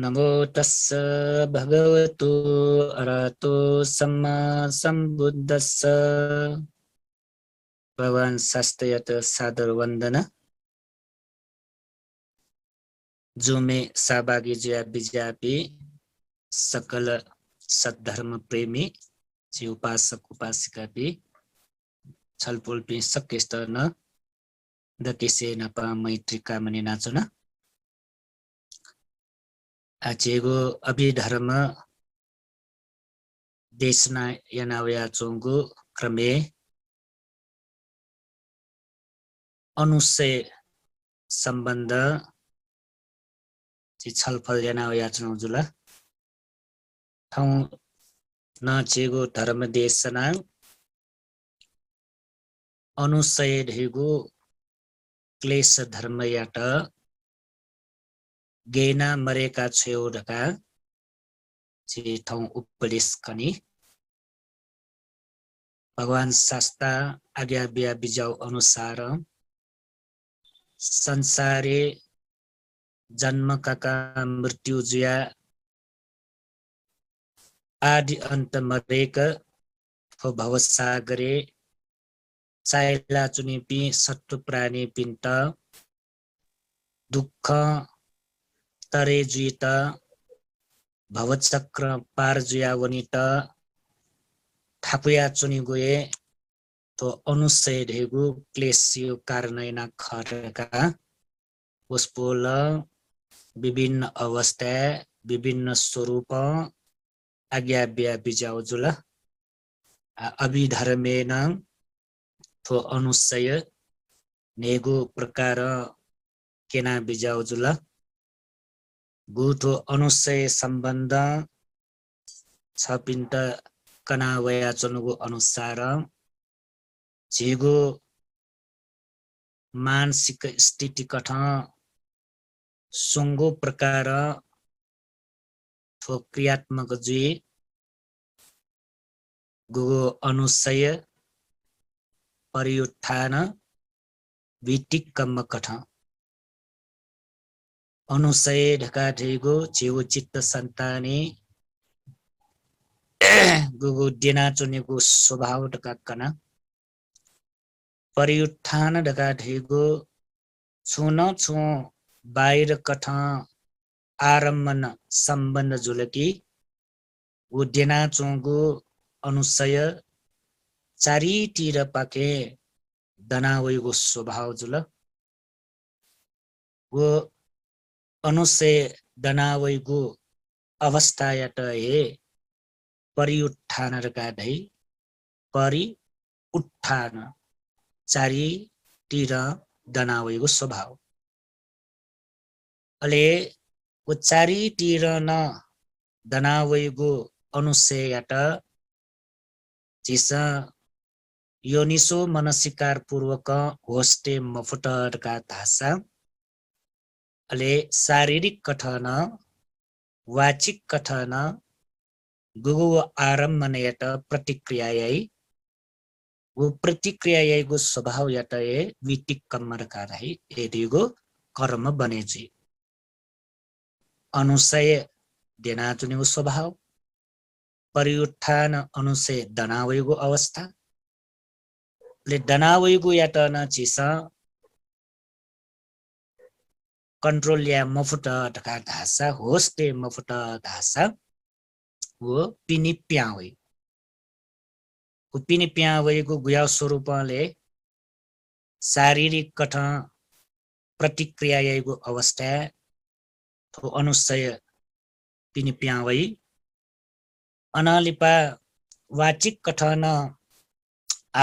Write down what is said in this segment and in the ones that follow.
नमो तस्स भगवतो अरहतो सम्मा सम्बुद्धस्स। भगवान शास्त्रयत सादर वंदना। जो में सहभागी जया विज्ञापी सकल सद्धर्म प्रेमी जी उपासक उपासिका भी छलफल भी सक्य स्तर न दकिसे नपा मैत्री कामनी नाचना आचेगो अभिधर्म देशना यनावया चोंगु क्रमे अनुशय सम्बन्ध छलफल यनावया चोंजुला ठाउँ नचेगो धर्म देशना अनुशय ढेगो क्लेश धर्मयाट गेना मरेका छेउडका छि ठाउँ उपदेश कनी भगवान शास्त्र आज्ञा बिया बिजाउ अनुसार संसारे जन्म काका मृत्यु जुया आदि अन्त मरेक भवसागरे चाइला चुनिपी सत्तु प्राणी पिन्त दुःख तरे जुइत भवचक्र पार जुया वनित ठाकुया चुनि गए तो अनुशय ढेगु क्लेशियो कारणैना खरका उसपोल विभिन्न अवस्था विभिन्न स्वरूप आज्ञा बिया बिजाउ जुल अभिधर्मेन थो अनुशय नेगु प्रकार केना बिजाउ जुल गुथो अनुशय सम्बन्ध छपिन्त कनावया चनुगु अनुसार झेगो मानसिक स्थिति कठ सुंगो प्रकार थो क्रियात्मक जुई गुगो अनुशय परिउत्थान वितिक्कम कठ अनुशय ढका ढेगो जेगो चित्त संताने गुगु देना चुनेगु स्वभाव ढका कना परिउत्थान ढका ढेगो छुन छु बाहिर कठ आरम्भन सम्बन्ध जुलकी उद्देना चुगु अनुशय चारितिर पाके दनावैगु स्वभाव जुल वो अनुशय दनावैगु अवस्था यात हे परिउत्थान रका धै परि उत्थान चारितिर दनावैगु स्वभाव अले वो चारितिर न दनावैगु अनुशय यात जिसा योनिसो मनसिकार पूर्वक होस्टे मफुटर का धासा अले शारीरिक कथन वाचिक कथन गुगु आरम्भन यत प्रतिक्रिया यई वो प्रतिक्रिया यईगु स्वभाव यत ये वितिक्कम का रही एदिगु कर्म बनेजी अनुशय देना चुनेगु स्वभाव परिउत्थान अनुशय दनावैगु अवस्था ले दनावैगु यात न चिसा कंट्रोल या मफुट ढका धासा होस्टे मफुट धासा वो पिनि प्यावै वो पिनि प्यावैगु गुया स्वरूपले शारीरिक कठ प्रतिक्रिया यैगु अवस्था थो अनुशय पिनि प्यावै अनालिपा वाचिक कथन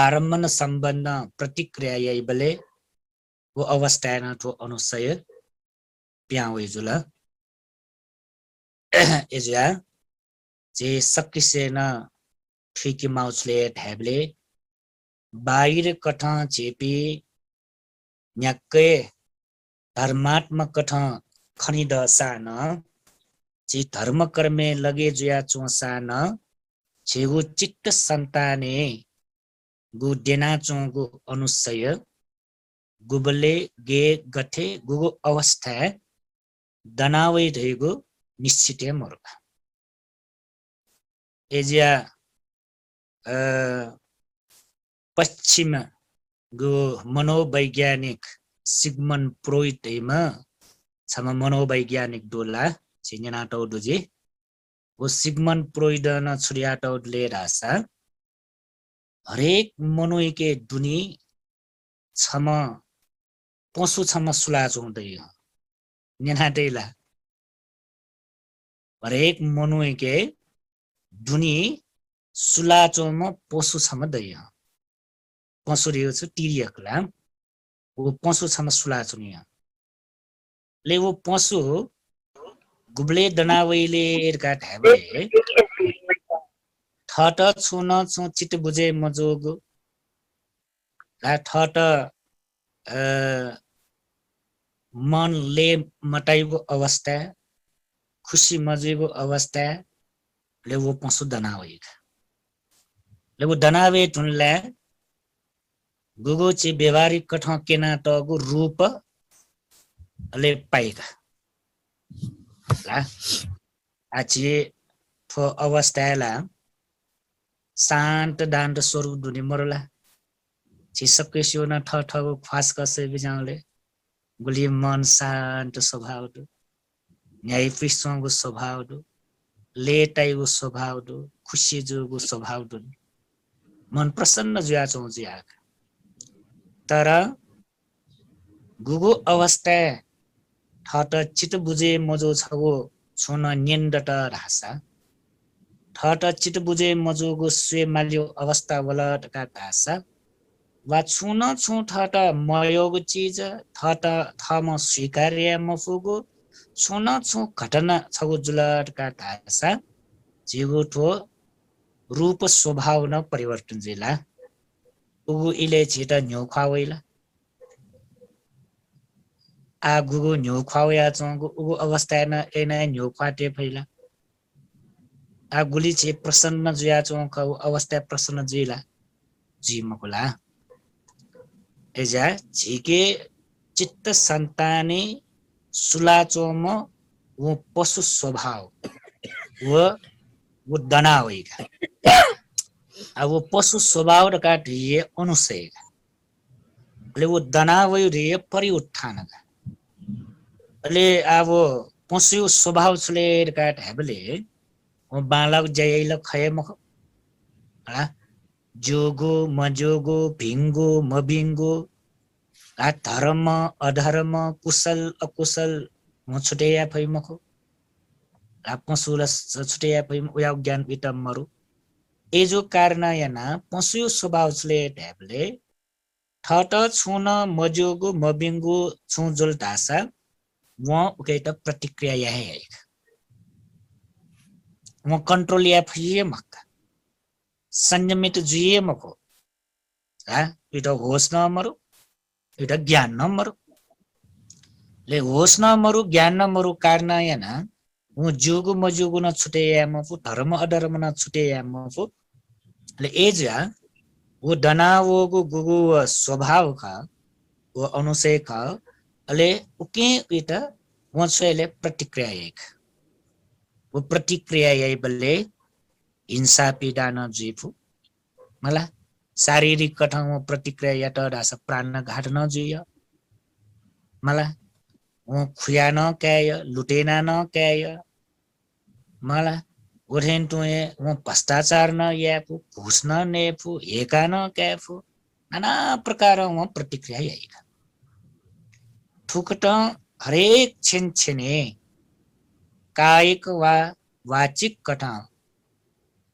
आरम्भन सम्बन्ध प्रतिक्रिया यई बले वो अवस्था न थो अनुशय प्यावै जुल एजा जे सकिसेन ठिकी माउसले ढ्याबले बाहिर कठ चेपी न्याक्कै धर्मात्मक कठ खनिद सान जे धर्म कर्मे लगे जुया चोसान जेगु चित्त संताने गु देना चोगु अनुशय गुबले गे गठे गुगु अवस्था दनावै धैगु निश्चित मरुका एजिया पश्चिम गो मनोवैज्ञानिक सिगमन फ्रोइडमा छम मनोवैज्ञानिक डोला छिनेनाटो दुजे वो सिगमन फ्रोइड न छुरियाटो ले रासा हरेक मनुके दुनी छम पशु छम सुलाचो हुँदै नेनाटेला हरेक मनुके दुनी सुलाचोमा पशु छम दै पशु रियो छ तिरियकला वो पशु छम सुलाचो नि ले वो पशु गुब्ले दनावैले एरका ढाबले ठट छुन छु चित बुझे मजोग ला ठट मनले मटाइको अवस्था खुसी मजेको अवस्था ले वो पशु दनावे ले वो दनावे टुनला गुगो चे व्यवहारिक कठ केना टगु रूप ले पाइका ला आछि थो अवस्थाला शान्त दान्त स्वरूप दुनि मरला छिसक्के सिउन ठठगु फास कसे बिजाउले गुली मन शान्त स्वभाव दु न्याय पिसंगु स्वभाव दु लेटाइगु स्वभाव दु खुशी जुगु स्वभाव दु मन प्रसन्न जुया चौ जिया तर गुगु अवस्था ठट चित बुझे मजो छगो छुन निन्दट रासा ठट चित बुझे मजोगो स्वे माल्यो अवस्था वलटका भाषा वा छुन छु ठट मयोग चीज ठट थम स्वीकार्य मफुगो छुन छु घटना छगो जुलटका भाषा जीगो ठो रूप स्वभाव न परिवर्तन जिला उगु इले छिटा न्यौ खावैला आ गुगु न्यौ खावया चंगु उगु अवस्था न एना न्यौ खाटे फैला आ गुली छि प्रसन्न जुया चंग अवस्था प्रसन्न जिला जी मकुला एजा झिके चित्त संताने सुलाचोम वो पशु स्वभाव वो दना होइगा अब वो पशु स्वभाव का ढिए अनुसेगा ले वो दना वयो ढिए परि उत्थान ले अब पशु स्वभाव छले का ढेबले वो बालक जयैल खय मख जोगो मजोगो भिंगो मबिंगो धर्म अधर्म कुशल अकुशल म छुटेया फै मखो पशु छुटेया फै उया ज्ञान विटमरु एजो कारण याना पशु स्वभाव छले ढेबले ठट छुन मजोगो मबिंगो छु जुल धासा म उकेट प्रतिक्रिया यहे म कंट्रोल या फैये मक्का संयमित जुये मको इट होस न मरु इट ज्ञान न मरु ले होस न मरु ज्ञान न मरु कारण याना वो जोगु मजोगु न छुटे या मफु धर्म अधर्म न छुटे या मफु ले एजा वो दना वो गुगु स्वभाव का वो अनुशय का ले उके इट वो छले प्रतिक्रिया एक वो प्रतिक्रिया यही बल्ले हिंसा पीडा न जीफु मला शारीरिक कठौँ प्रतिक्रिया या त प्राण घाट न जुय मला वो खुया न कैय लुटेना न कैय मला ओरेन तुए वो भ्रष्टाचार न याफु घुस न नेफु हेका न कैफु नाना प्रकार वो प्रतिक्रिया यही थुकट हरेक छिन छिने कायिक वा वाचिक कठा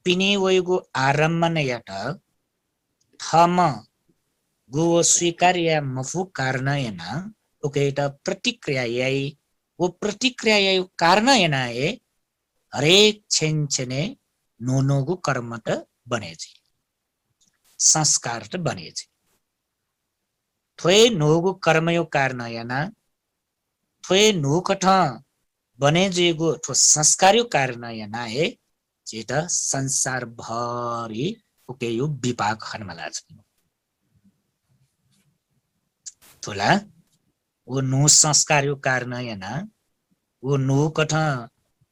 पिने वयगु आरम्भन याट थम गो स्वीकार्य मफु कारण यना उकेटा प्रतिक्रिया यही वो प्रतिक्रिया यही कारण यना ए हरेक छेने नोनोगु कर्म त बनेछि संस्कार त बनेछि थोए नोगु कर्मयो कारण यना थोए नोकठ बने जेगु थो संस्कारयो कारण यना ए जेटा संसार भरि उके यो विपाक खनमला छ थोला वो नो संस्कारयो कारण यना वो नो कठ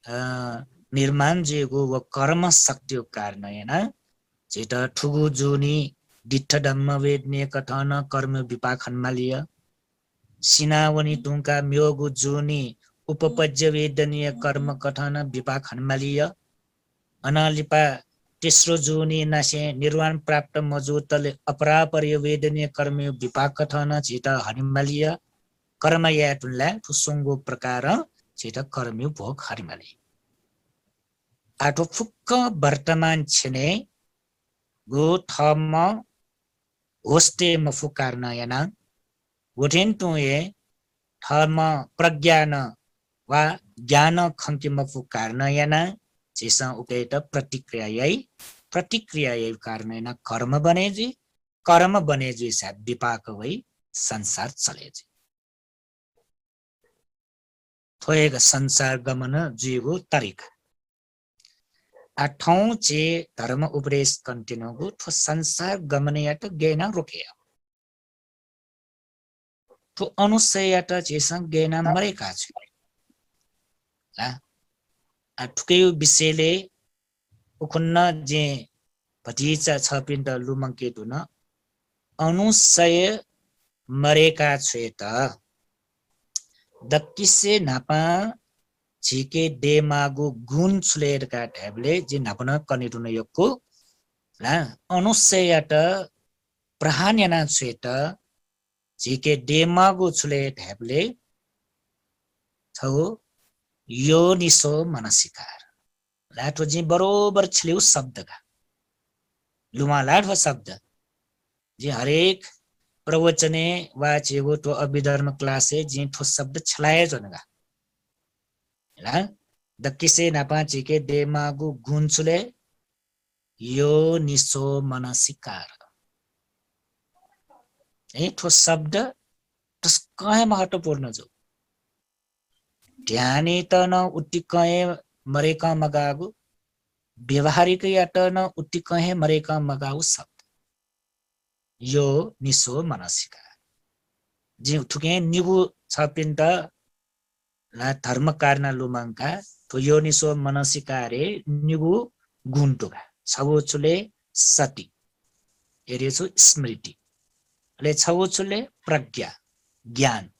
निर्माण जेगो व कर्म शक्तियो कारणेन जेट ठुगु जुनी डिट्ठ धम्म वेदनीय कथन कर्म विपाक हन्मालिय सिनावनी टुङ्का म्योगु जुनी उपपज्य वेदनीय कर्म कथन विपाक हन्मालिय अनालिपा तेस्रो जुनी नासे निर्वाण प्राप्त मजुतले अपरापर्य वेदनीय कर्म विपाक कथन झिट हन्मालिय कर्म यातुनला ठुसुङ्गो प्रकार झिट कर्म भोग हरिमाली आठो फुक्क वर्तमान छिने गो थम होस्टे मफु कार्नयना गोठेन टुए थम प्रज्ञान वा ज्ञान खङ्की मफु कार्नयना जेसा उपेत प्रतिक्रिया कारणेन कर्म बनेजी सा विपाक वै संसार चलेजी थोएग संसार गमन जीवो तरिका आठौं चे धर्म उपदेश कन्टिन्यूगु थो संसार गमनयात गेना रोकेया थो अनुसयात चेसँग गेना मरेका छु ठुकै विषयले उखुन्न जे भतिचा छ पिण्ड लुमङ्के दुन अनुसय मरेका छु त दक्किसे नापा झिके देमागु गुण छुलेरका ढ्याबले जे नापन कनिटुन योगको ला अनुसयात प्रहान्यना छेत झिके देमागु छुले ढ्याबले छौ यो निसो मनसिकार लाठो जी बरोबर छलिउ शब्दका लुमा लाठो शब्द जी हरेक प्रवचने वा जेगो तो अभिधर्म क्लासे जी ठो शब्द छलाए जनगा ला दक्किसे नापा झिके देमागु गुन्चुले यो निसो मनसिकार ठो शब्द कहे महत्वपूर्ण जो ध्याने त न उति कहे मरेका मगागु व्यवहारिक यात न उति कहे मरेका मगाउ शब्द यो निसो मनसिकार जी ठुके निगु छ पिण्ड ला धर्म कार्ना लुमङ्का तो यो निसो मनसिकारे निगु गुन्टुका छबो चुले सति एरेछु स्मृति ले छबो चुले प्रज्ञा ज्ञान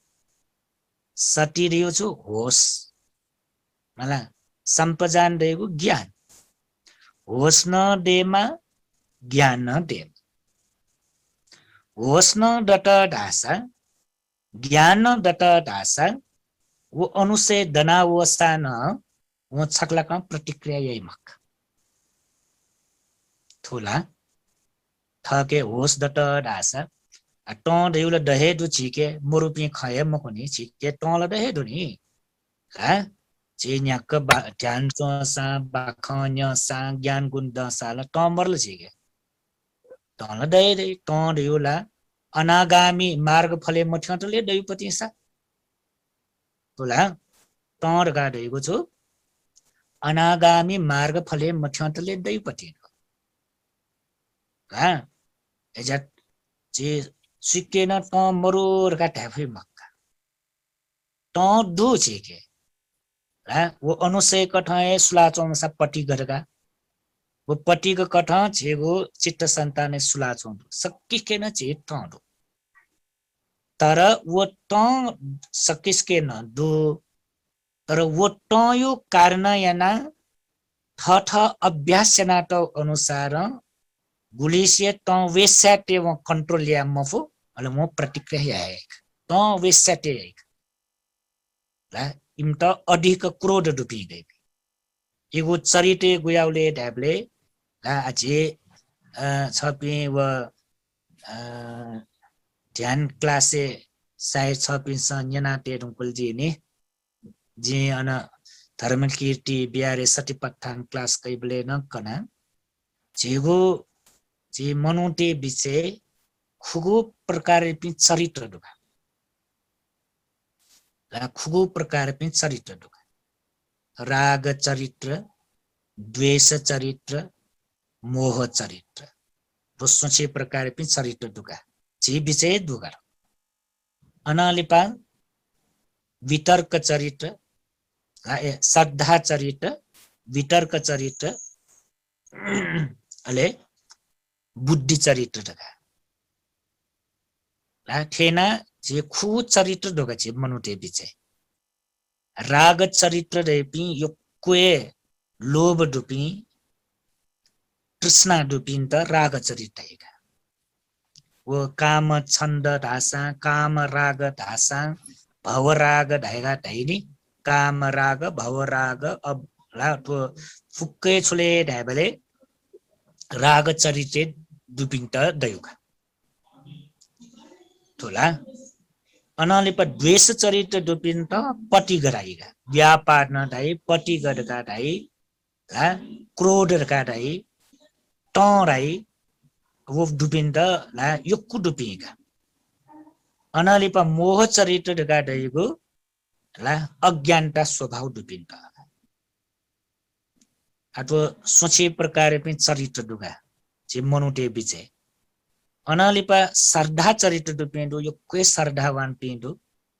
सति रियो छु होस मला सम्पजान रहेको ज्ञान होस न डेमा ज्ञान न डेमा होस न डट ढासा ज्ञान न डट ढासा वो अनुसे दना वसा न वो छक्लाका प्रतिक्रिया यही मक थोला थके होस डट ढासा टॉ देउला दहे दु छिके मोरुपी खये मकोनी छिके टॉला दहे दुनी हा चे न्याक ध्यान सा बाखन्य सा ज्ञान गुण दसाला टॉ मरल छिके टॉला दहे दे टॉ देउला अनागामी मार्ग फले मठ्यटले दैपति सा तोला टॉ गा देको छु अनागामी मार्ग फले मठ्यटले दैपति हा एजा जे सिकेन ट मरोरका ढ्याफै मक्का ट दु छिके वो अनुसय कठाए सुलाचौंसा पट्टी गरेका वो पट्टीको कठ छेगो चित्त सन्ताने सुलाचौं सकिकेन चे टो तर वो ट सकिस्केन दु तर वो ट यो कारण याना ठ अभ्यास नाट अनुसार गुलिसिए ट वेसाटे वो कंट्रोल या मफु अले मो प्रतिक्रिया आएक ट वेसाटे ला इम त अधिक क्रोध डुपी गए एगो चरिते गुयाउले ढ्याबले ला अझे छपी व ध्यान क्लासे सायद छपी सन्यना टेरुकुल जी ने जे अन धर्म कीर्ति बिहारे सटिपत्थान क्लास कैबले न कना जेगो जे मनुटे विषय खुगु प्रकार पनि चरित्र दुखा खुगु प्रकार पनि चरित्र दुखा राग चरित्र द्वेष चरित्र मोह चरित्र सोचे प्रकार पनि चरित्र दुखा जे विषय दुखा अनालिपा वितर्क चरित्र श्रद्धा चरित्र वितर्क चरित्र अले बुद्धि चरित्र ठेना जे खु चरित्र दोगा चे मनुते बिचे राग चरित्र रेपी यो कुए लोभ डुपी तृष्णा डुपिन त राग चरित्र है वो काम छन्द धासा काम राग धासा भव राग धाइगा धाइनी काम राग भव राग अब ला तो फुक्के छुले ढाबले राग चरित्र डुपिन त दयुगा तोला अनालिप द्वेष चरित्र डुपिन त पटी गराइगा व्यापार न धाइ पटी गडका धाइ क्रोध का धाइ टराई वो डुपिन त ला योक्कु डुपिगा अनालिप मोह चरित्र ढका धाइगो ला अज्ञानता स्वभाव डुपिन त अथवा सोचे प्रकार पनि चरित्र डुगा जे मनुटे बिचे अनालिपा श्रद्धा चरित्र डुपिन्दु यो के श्रद्धावान पिन्दु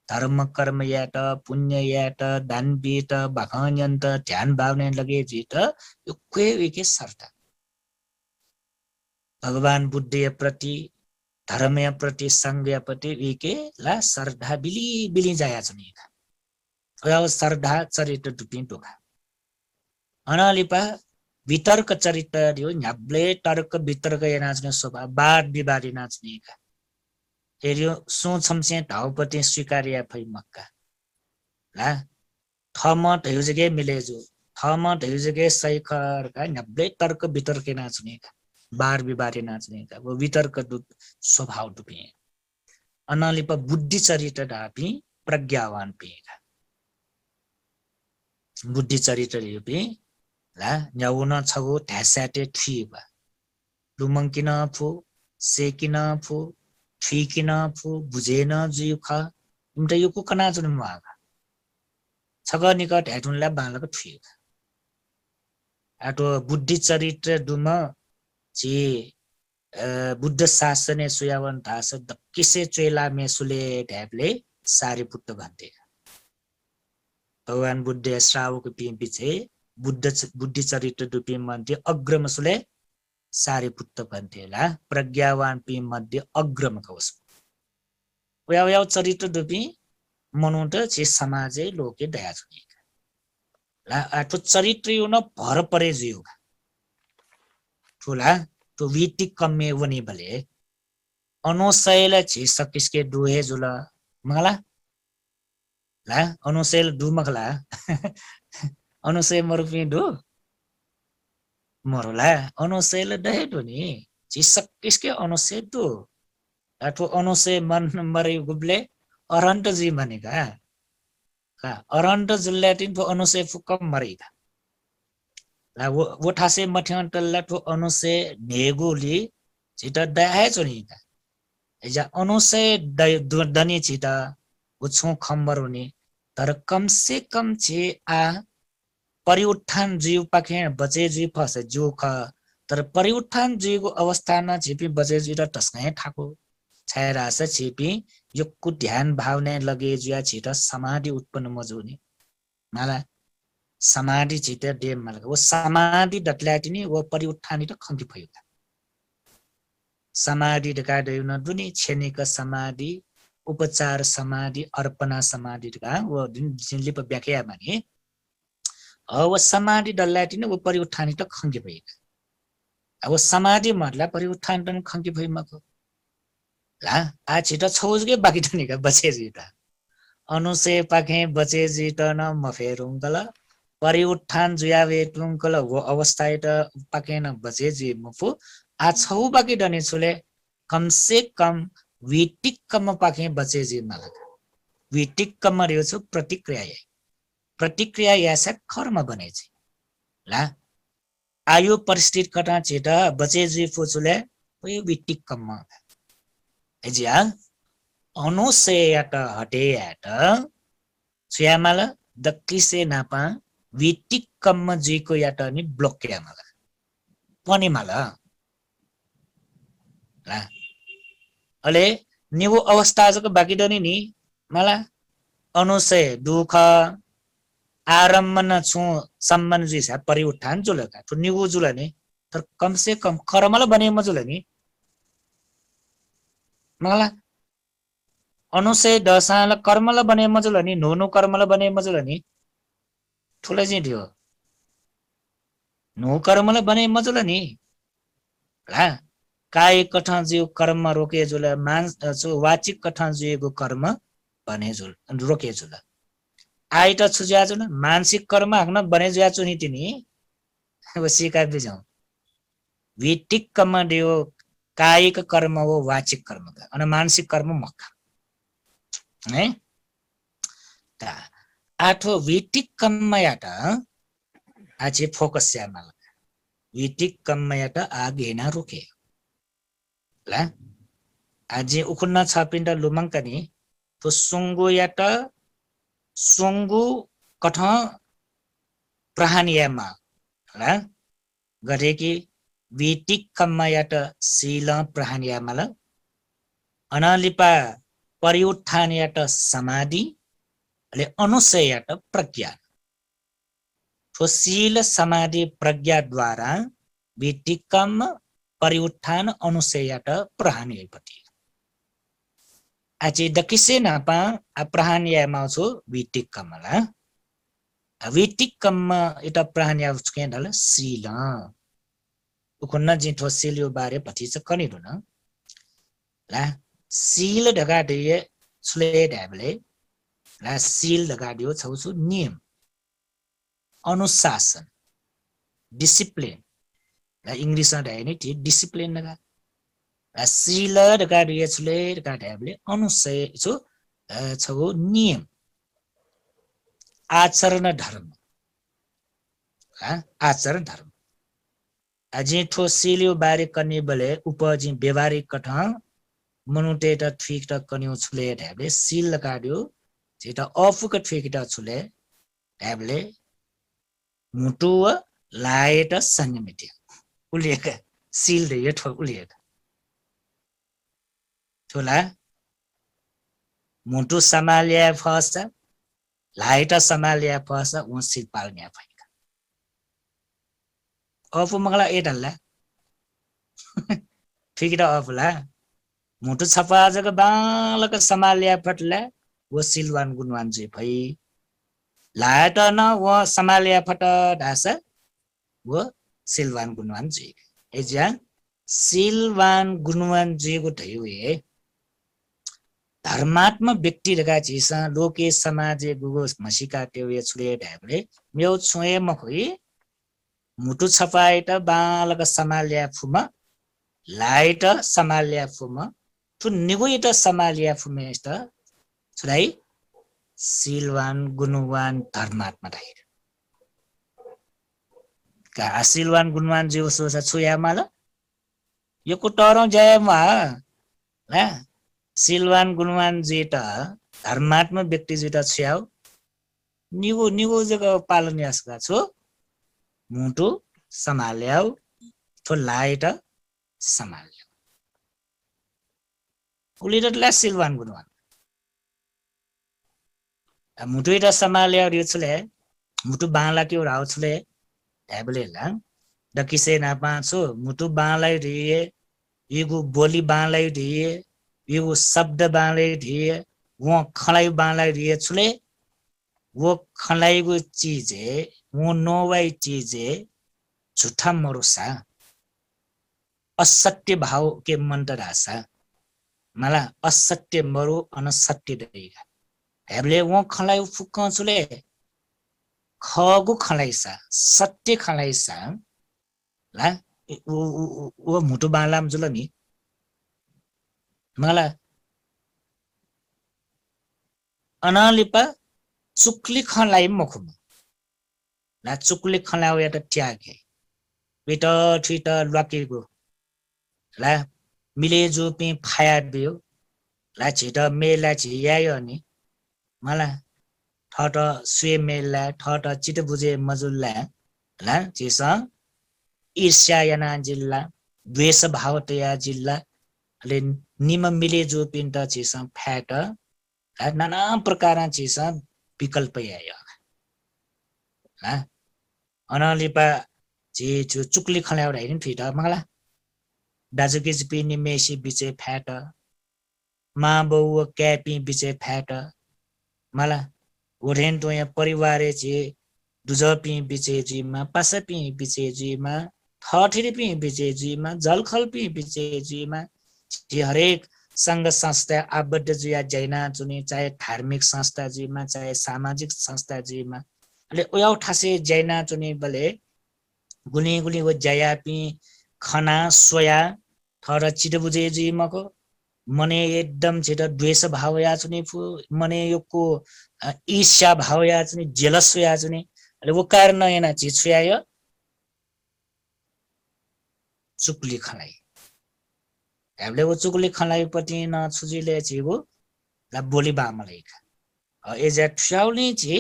धर्म कर्म यात पुण्य यात दान बीत भगवन्त ध्यान भावने लगे जीत यो के श्रद्धा भगवान बुद्ध प्रति धर्म प्रति संघ प्रति विके ला श्रद्धा बिली बिली जाया छनी का श्रद्धा चरित्र डुपिन्दु का अनालिपा वितर्क चरित्र दियो न्याब्ले तर्क वितर्क नाच्ने स्वभाव वाद विवादी नाच्ने का हेरियो सोचम्से ढाउपति स्वीकार्य फै मक्का ला थम ढेउजगे मिलेजो थम ढेउजगे सैखर का न्याब्ले तर्क वितर्क नाच्ने का वाद विवादी नाच्ने का वो वितर्क स्वभाव डुपे अनालिपा बुद्धि चरित्र ढापी प्रज्ञावान पिएका बुद्धि चरित्र लिपि ला न्याउन छगो ठ्यास्याटे ठिबा लुमङ्किन फु सेकिन फु ठिकिन फु बुझेन जुख इमटा यो कुकना जुन मागा छग निकट हेटुनला बालक ठिगा आटो बुद्धि चरित्र दुम जे बुद्ध शासने सुयावन दास दक्किसे चेला मेसुले ढ्याबले सारिपुत्त भन्थे भगवान बुद्ध श्रावको पिछे बुद्धि चरित्र डुपी मध्ये अग्रमसुले सारिपुत्त भन्थेला प्रज्ञावान पि मध्ये अग्रम कवस याव चरित्र डुपी मनुट चे समाजे लोके दया छुनिका ला आठो चरित्र यो न भर परे जियो ठुला तो वीति कम्मे वनी भले अनुशैल चे सकिसके दुहे जुला मगला ला अनुशैल दु मगला अनुशय मरुपी दो मरुला अनुशय दहे दो नि चिसक किसके अनुशय दो अथवा अनुशय मन मरे गुबले अरंत जी मनेगा का अरंत जुल्लाटिन तो अनुशय फुकम मरेगा ला वो ठासे मठ्यान तल्ला तो अनुशय नेगोली चिता दहे चोनीगा एजा अनुशय दनी चिता उछो खम्बर हुने तर कम से कम छे आ परिउत्थान जीव पाखे बचे जीव फसे जो ख तर परिउत्थान जीवको अवस्थामा छिपी बचे जीव टस्कै ठाको छायरास छिपी योक्कु ध्यान भावना लगे जुया छिट समाधि उत्पन्न मजुने माला समाधि छिट डेम माला वो समाधि डटलाटिनी वो परिउत्थानी त खंति भयुका समाधि डका देउन दुनी छेनिक समाधि उपचार समाधि अर्पणा समाधि डका वो जिनले प व्याख्या माने अब समाधि डल्लाटिने वो परिउत्थानी त खंगे भएका अब समाधि मरला परिउत्थान त खंगे भइमको ला आ छिट छौजगे बाकी तनिका बचे जिता अनुसे पाखे बचे जित न मफेरुंगल परिउत्थान जुयावे तुंगल वो अवस्था त पाखे न बचे जि मफु आ छौ बाकी दने छुले कम से कम विटिक्कम पाखे बचे जि मालका विटिक्कम रेउ छु प्रतिक्रिया यासा कर्म बने छी ला आयु परिस्थिति कटा छेटा बचे जी फुचुले ओइ विटिक्कम एजिया अनुसेयत हटेयात छ्यामाला दक्किसे नापा विटिक्कम जीको यात नि ब्लॉक्यामाला पनि माला ला अले निवो अवस्था जको बाकी दनी नि माला अनुसय दुख आरम्भन छु सम्मान जुइसा परिउत्थान जुलका तो निगु जुलने तर कम से कम कर्मला बने मजुलनी मला अनुसय दशाला कर्मला बने मजुलनी नो कर्मला बने मजुलनी ठुला चाहिँ दियो नो कर्मला बने मजुलनी ला काय कठा जिउ कर्म रोके जुल मानस वाचिक कठा जिएको कर्म बने जुल रोके जुल आइटा छुज्या जुल मानसिक कर्म हाक्न बने जुया चुनी तिनी अब सिका बिजाउ विटिक कर्म दियो कायिक कर्म हो वाचिक कर्म अनि मानसिक कर्म मक्का है त आठो विटिक कर्मयाट आछि फोकस स्यामल विटिक कर्मयाट आगेना रोके ला आजे उखुन्ना छापिन्दा लुमंकनी तो सुंगु याट सुंगु कठ प्रहानियामा ला गरेकी विटिक कर्मयाट शील प्रहानियामल अनालिपा परिउत्थानयाट समाधि ले अनुसययाट प्रज्ञा तो शील समाधि प्रज्ञा द्वारा विटिक कर्म परिउत्थान अनुसययाट प्रहानियपति आचे दकिसे नापा प्रहानियामा छु विटिक कर्मला विटिक कर्म इटा प्रहानिया छकेन्दल शील उखुन्न जिठो शीलियो बारे पति छ कनिदुन ला शील ढगा दिए छले ढाबले ला शील ढगा दियो छौछु नियम अनुशासन डिसिप्लिन ला इंग्लिश मा ढाइ नि ति डिसिप्लिन ढगा ला शील ढगा दिए छले ढगा ढाबले अनुसय छु छगो नियम आचरण धर्म आचरण धर्म अझै ठो शीलियो बारे कनि बले उपजि व्यवहारिक कठा मनुते त ठीक त कन्यु छुले ढाबले शील लगाड्यो जेटा अफुक ठीक त छुले ढाबले मुटु लाएट संयमित उलिएक शील दे यो ठो उलिएक ठोला मुटु समालिया फस लाएट समालिया फस उ शील पाल्ने भएका अफु मगला एडल्ला ठीक त अफुला मुटु छपा जग बालक समालिया फटला वो सिलवान गुणवान जे भई लाट न वो समालिया फट ढास वो सिलवान गुणवान जे एजा सिलवान गुणवान जे गो धयुए धर्मात्म व्यक्ति लगा छिसा लोके समाजे गुगो मसिका टेवे छुले ढाबले मेउ छुए मखोइ मुटु छपाएट बालक समालिया फुमा लाइट समालिया फुमा tu nigoita samalia fumesta surai silwan gunuwan dharmatma dai ka asilwan gunuwan jiu so sa chuya mala yo ko torong jayama la silwan gunuwan jita dharmatma व्यक्ति jita छ्याउ निगो जगा पालन यासका छु मुटु समाल्याउ तो लाइट समाल उलिरला सिलवान गुणवान मुटु इटा समाल्या रिउछले मुटु बाला के राउछले ढाबलेला दकिसे ना पाछो मुटु बालाई दिए युगु बोली बालाई दिए युगु शब्द बालाई दिए वो खलाई बालाई दिए छले वो खलाई गु चीजे वो नोवाई चीजे झूठा मरुसा असत्य भाव के मन्तरासा मला असत्य मरु अनसत्य देगा हेबले वो खलाई फुक्क छुले खगु खलाइसा सत्य खलाइसा ला वो मुटु बालाम जुल नि मला अनालिपा चुक्ली खलाई मखुम ला चुक्ली खलाउ या त ट्यागे बेटा ठिटा लकेगु ला मिले जो पे फाया दियो ला छिटा मेला छियायो नि मला ठट स्वे मेला ठट चिट बुझे मजुल्ला ला चिसा ईर्ष्या याना जिल्ला द्वेष भावतया जिल्ला ले निम मिले जो पिन्ट चिसा फ्याट नाना प्रकार चिसा विकल्प आयो là analipa chỉ chú chukli khăn đấy đến thủy đó mà là đã cho cái gì ni messi bị chế phạt mà bố cái pin bị chế phạt mà là uren to ya परिवार चाहिँ दुजपी बिचेजीमा पासपी बिचेजीमा थठिरीपी बिचेजीमा जलखलपी बिचेजीमा जे हरेक संघ संस्था आबद्ध जुया जैना जुनी चाहे धार्मिक संस्था जीमा चाहे सामाजिक संस्था जीमा ले ओयाउ ठासे जैना जुनी बले गुनी गुनी वो जयापी खना सोया थर चिटबुजे जीमाको मने एकदम छिटो द्वेष भाव या चुनी मने योको ईर्ष्या भाव या चुनी जेलस या चुनी अले वो कारण एना चिछुयायो चुक्ली खलाई हामीले वो चुक्ली खलाई पति न छुजिले छिगो ला बोली बामले एज ए ट्राउली छि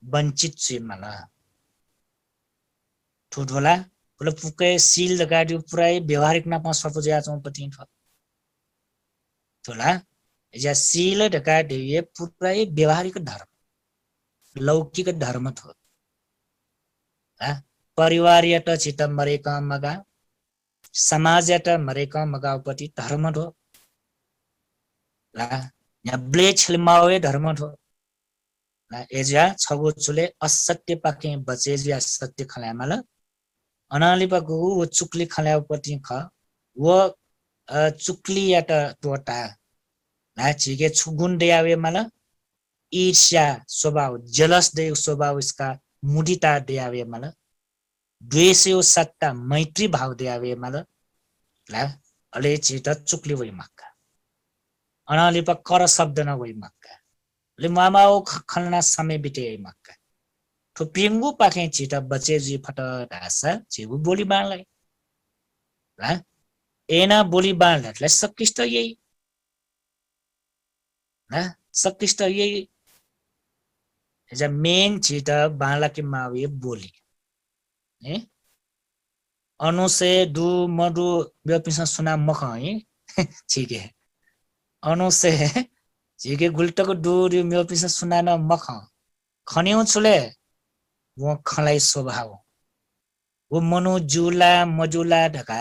वञ्चित छि मला ठुठोला पुला पुकै सील लगाड्यो पुरै व्यवहारिक नापमा सपोजिया चौ पति ठोला या सील ढका देय पुरै व्यवहारिक धर्म लौकिक धर्म थो परिवारबाट छिट मरेका मगा समाजबाट मरेका मगापति धर्म थो ला या ब्ले छिलमावे धर्म थो ला एजा छगो चुले असत्य पाके बचेजिया सत्य खलामाल अनालिपाको वो चुक्ली खलापति ख वो चुक्लियाट टोटा ला छिके छुगुन देयावे माला ईर्ष्या स्वभाव जलस दे स्वभाव इसका मुदिता देयावे माला द्वेषयो सत्ता मैत्री भाव देयावे माला ला अले छिट चुक्ली वइ मक्का अनालिपा कर शब्द न वइ मक्का ले मामाओ खलना समय बिते मक्का तो पिंगु पाखे छिट बचे जी फट ढासा छिगु बोली बाणलाई ला एना बोली बाणलाई सकिष्ट यही सकिष्ट यही एजा मेन छिट बाणला के मावे बोली ए अनुसे दु मडु व्यपिसा सुना मख है ठीक है अनुसे जिके गुल्टको डोरी व्यपिसा सुना न मख खन्यौ छुले वो खलाई स्वभाव वो मनु जुला मजुला ढका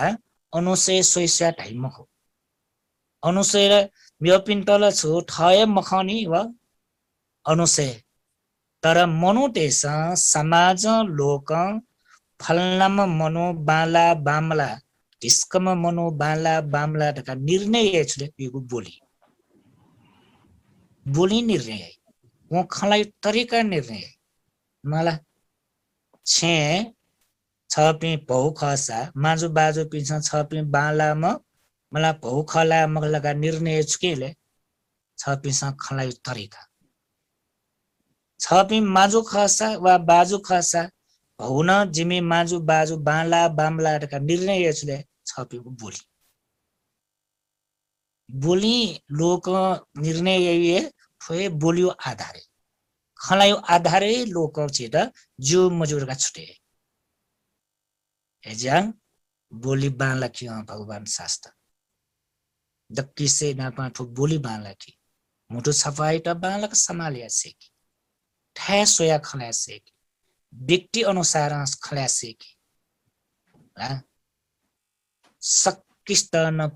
अनुसे सोइस्या ढाइ मख अनुसे व्यपिन तल छु ठय मखनी व अनुसे तर मनु तेस समाज लोक फलनाम मनु बाला बामला डिस्कम मनु बाला बामला ढका निर्णय छले यो बोली बोली निर्णय वो खलाई तरिका निर्णय मला छे छपी भौ खसा माजु बाजु पिन्छ छपी बालाम मला भौ खला मगलगा निर्णय छकेले छपीसँग खलाई तरिका छपी माजु खसा वा बाजु खसा भौन जिमी माजु बाजु बाला बामला ढका निर्णय छले छपीको बोली बोली लोक निर्णय ये थोए बोलियो आधारे खलायो आधारे लोक छिट जो मजुरका छुटे एजा बोली बाणला कि भगवान शास्त्र दक्की से नापा ठो बोली बाणला कि मुटु सफाई त बाणला समालिया सेकी ठै सोया खला सेकी व्यक्ति अनुसार खला सेकी सकिष्ट न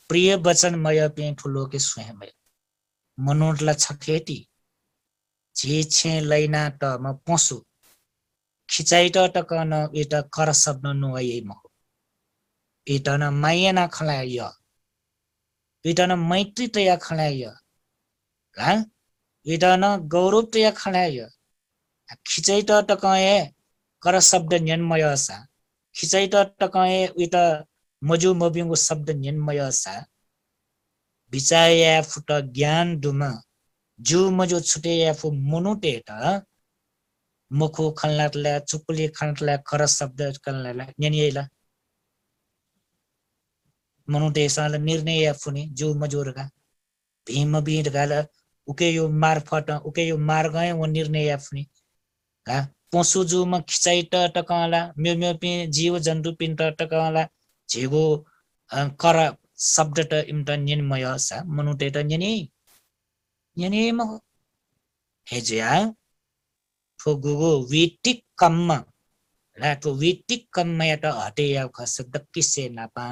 प्रिय वचनमय पे ठुलो के स्वयंमय मनोडला छखेटी जे छे लैना त म पसु खिचाइ त कन एटा कर शब्द नोयै म एटा न मायना खलाय एटा न मैत्री तया खलाय हा एटा न गौरव तया खलाय खिचाइ त कए कर शब्द न्यन्मय सा खिचाइ त कए एटा मजु मबिङको शब्द न्यन्मय सा विचाया फुट ज्ञान दुमा जो मजो छुटे या फु मनुटे त मुखो खल्लाटला चुकुली खल्लाटला कर शब्द कल्लाला न्यनियला मनुटे साल निर्णय या फुनी जो मजोरगा भीम बीट गाल उके यो मार्फत उके यो मार्ग वो निर्णय या फुनी का पशु जो म खिचाइ त कला म्यो म्यो पि जीव जन्तु पिन त कला झेगो कर शब्द त इमता न्यन्मय सा मनुटे त न्यनि म हेज्या ठो गुगु विटिक कम्म ला ठो विटिक कम्म या त हटे या खसक किसे नापा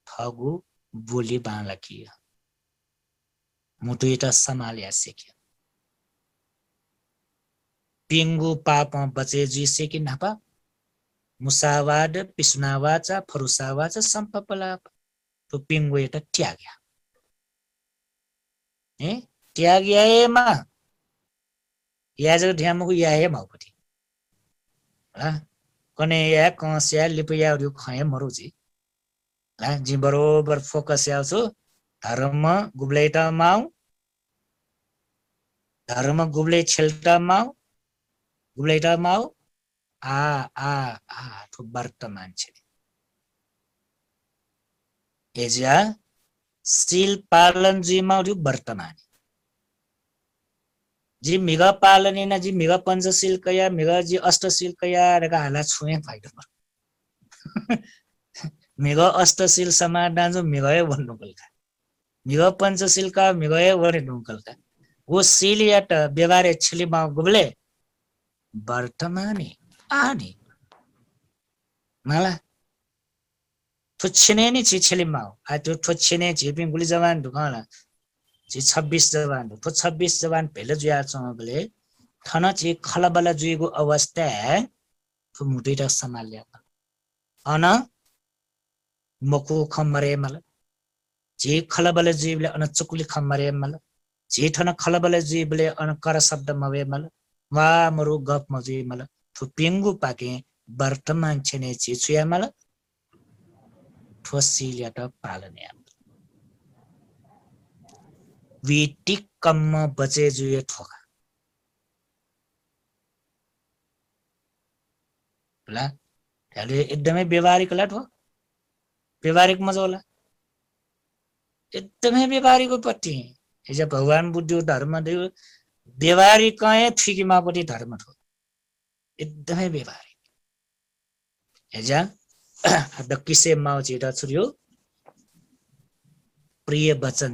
ठगु बोली बाला किया मुटु इटा समालिया सेक्या पिंगु पाप बचे जिसे कि नापा मुसावाद पिसुनावाचा फरुसावाचा संपपला तो पिंगु इटा त्याग्या त्याग्या एमा या जग ध्यामको या हे माउपति ला कने या कस्या लिपया रु खय मरुजी ला जी बरोबर फोकस याछु धर्म गुब्लेटा माउ धर्म गुब्ले छेल्टा माउ गुब्लेटा माउ आ तो वर्तमान छे एजा सील पालन जी माउ वर्तमान जी मिगा पालन ना जी मिगा पंचशील कया मिगा जी अष्टशील कया रका हाला छुए फाइदा मिगा अष्टशील समाधान जो मिगाए भन्नु कलका मिगा पंचशील का मिगाए वरे कलका वो सील याट व्यवहार छली मा गुबले वर्तमानी आनी मला थुच्छने नि छि छली मा आ त्यो थुच्छने छि पिंगुली जवान ढुकाला छि 26 जवान तो 26 जवान भेले जुया चंगले थना छि खलबला जुइगो अवस्था तो मुटेटा सम्हाल्या अन मकु खमरे मल जे खलबला जुइबले अन चकुली खमरे मल जे थना खलबला जुइबले अन कर शब्द मवे मल वा मरु गप मजुइ मल थु पिंगु पाके वर्तमान छने छि छुया मल ठोसिलियाट पालने विटिक कम्म बचे जुए ठोका ला त्याले एकदमै व्यवहारिक लाठो व्यवहारिक मजा होला एकदमै व्यवहारिक पट्टि एजा भगवान बुद्ध धर्म देव व्यवहारिक कए ठिकीमा पनि धर्म ठो एकदमै व्यवहारिक एजा अब किसे माउ छिटा छुर्यो प्रिय वचन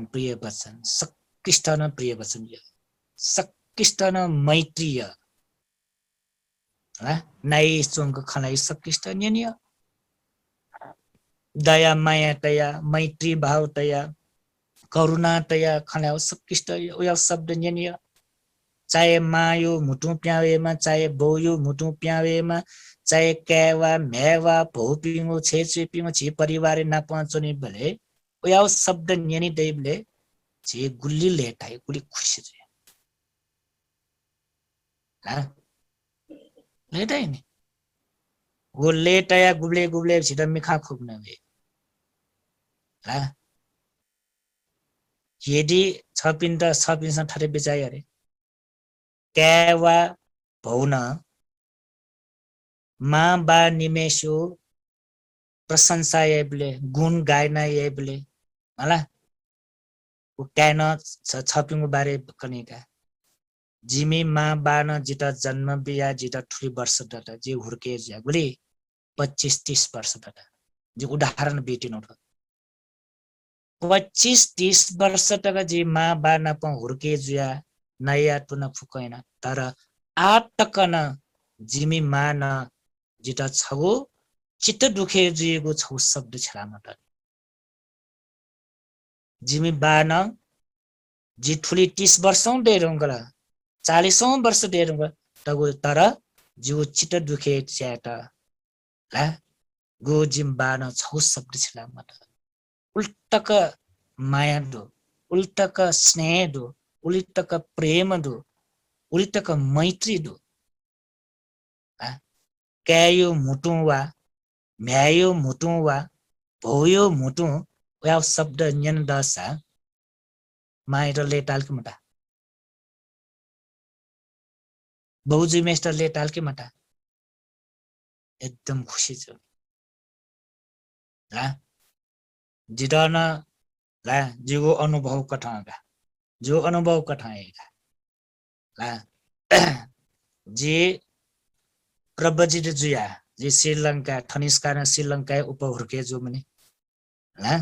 सकिष्टन प्रिय वचन सकिष्टन मैत्रीय नाइ चोंग खनाइ सकिष्ट न्यनिय दया माया तया मैत्री भाव तया करुणा तया खनाउ सकिष्ट उया शब्द न्यनिय चाहे मायो मुटु प्यावेमा चाहे बोयो मुटु प्यावेमा चाहे केवा मेवा भोपिङो छेछेपिङो छि परिवार नापचोनि भले उया शब्द न्यनि दैबले जे गुल्ली लेटाइ गुली खुशी जे ला लेटाइ नि वो लेटाया गुब्ले गुब्ले छिटा मिखा खुब्न वे ला यदि छपिन त छपिनसँग ठरे बेचाइ अरे केवा भौन मा बा निमेषो प्रशंसा येबले गुण गायना येबले होला उ क्यान छपिङको बारे कनेका जिमी मा बान जिता जन्म बिया जिता ठुली वर्ष डाटा जे हुर्के ज्यागुली 25-30 वर्ष डाटा जे उदाहरण बेटिन उठ 25-30 वर्ष टका जे मा बान प हुर्के ज्या नया तुन फुकैना तर आटकन जिमी मान जिता छगो चित्त दुखे जुएको छौ शब्द छलामा त जिमी बान जी ठुली 30 वर्षौं डेरंगला 40औं वर्ष डेरंग तगो तर जिउ चित्त दुखे च्याट ला गो जिम बान छौ शब्द छलामा त उल्टक माया दो उल्टक स्नेह दो उल्टक प्रेम दो उल्टक मैत्री दो क्यायो मुटु वा म्यायो मुटु वा भोयो मुटु वा शब्द न्यन दशा माइरले टाल्के मटा बहुजी मेस्टरले टाल्के मटा एकदम खुसी छ ला जिडन ला जिगो अनुभव कठागा जो अनुभव कठाएगा ला जे प्रबजित जुया जे श्रीलंका थनिस्का न श्रीलंका उपहुर्के जो मने ला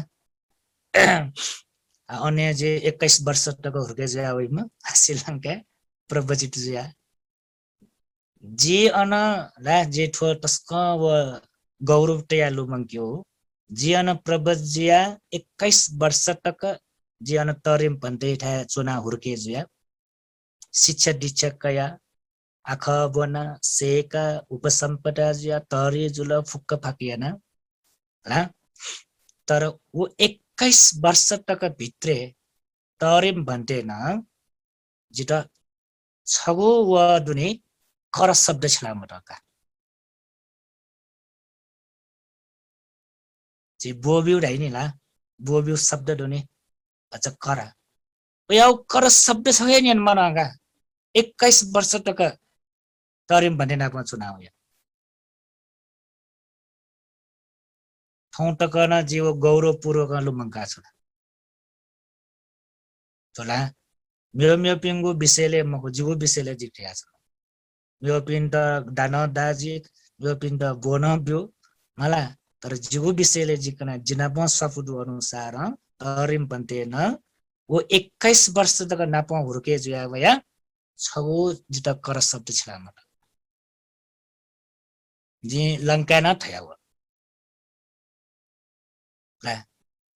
अन्य जे 21 वर्ष तक हुर्के जुया होइम श्रीलंका प्रबजित जुया जे अन ला जे ठो तस्क व गौरव टया लुमंग्यो जे अन प्रबजिया 21 वर्ष तक जे अन तरिम भन्दै था चुना हुर्के जुया शिक्षा दीक्षा कया आख बना सेका उपसम्पदा जुया तरी जुल फुक्क फाकियाना ला तर वो 21 वर्ष तक भित्रे तरिम भन्दै न जिता छगो व दुने कर शब्द छला मटका जे बोबिउ ढाइनी ला बोबिउ शब्द दुने अच्छा कर याउ कर शब्द छ नि मनागा 21 वर्ष तक तरिम भन्ने नापमा चुनाव या ठाउँ तक न जीव गौरव पूर्वक लुमंका छ तोला मेरो पिंगु विषयले मको जीव विषयले जित्या छ मेरो पिन त दान दाजी मेरो पिन त बोन ब्यो मला तर जीव विषयले जिकन जिनाप सफुदु अनुसार तरिम भन्ते न वो 21 वर्ष तक नाप हुर्के जुया भया छगो जित कर शब्द छला मत जी लंका न थया हो ला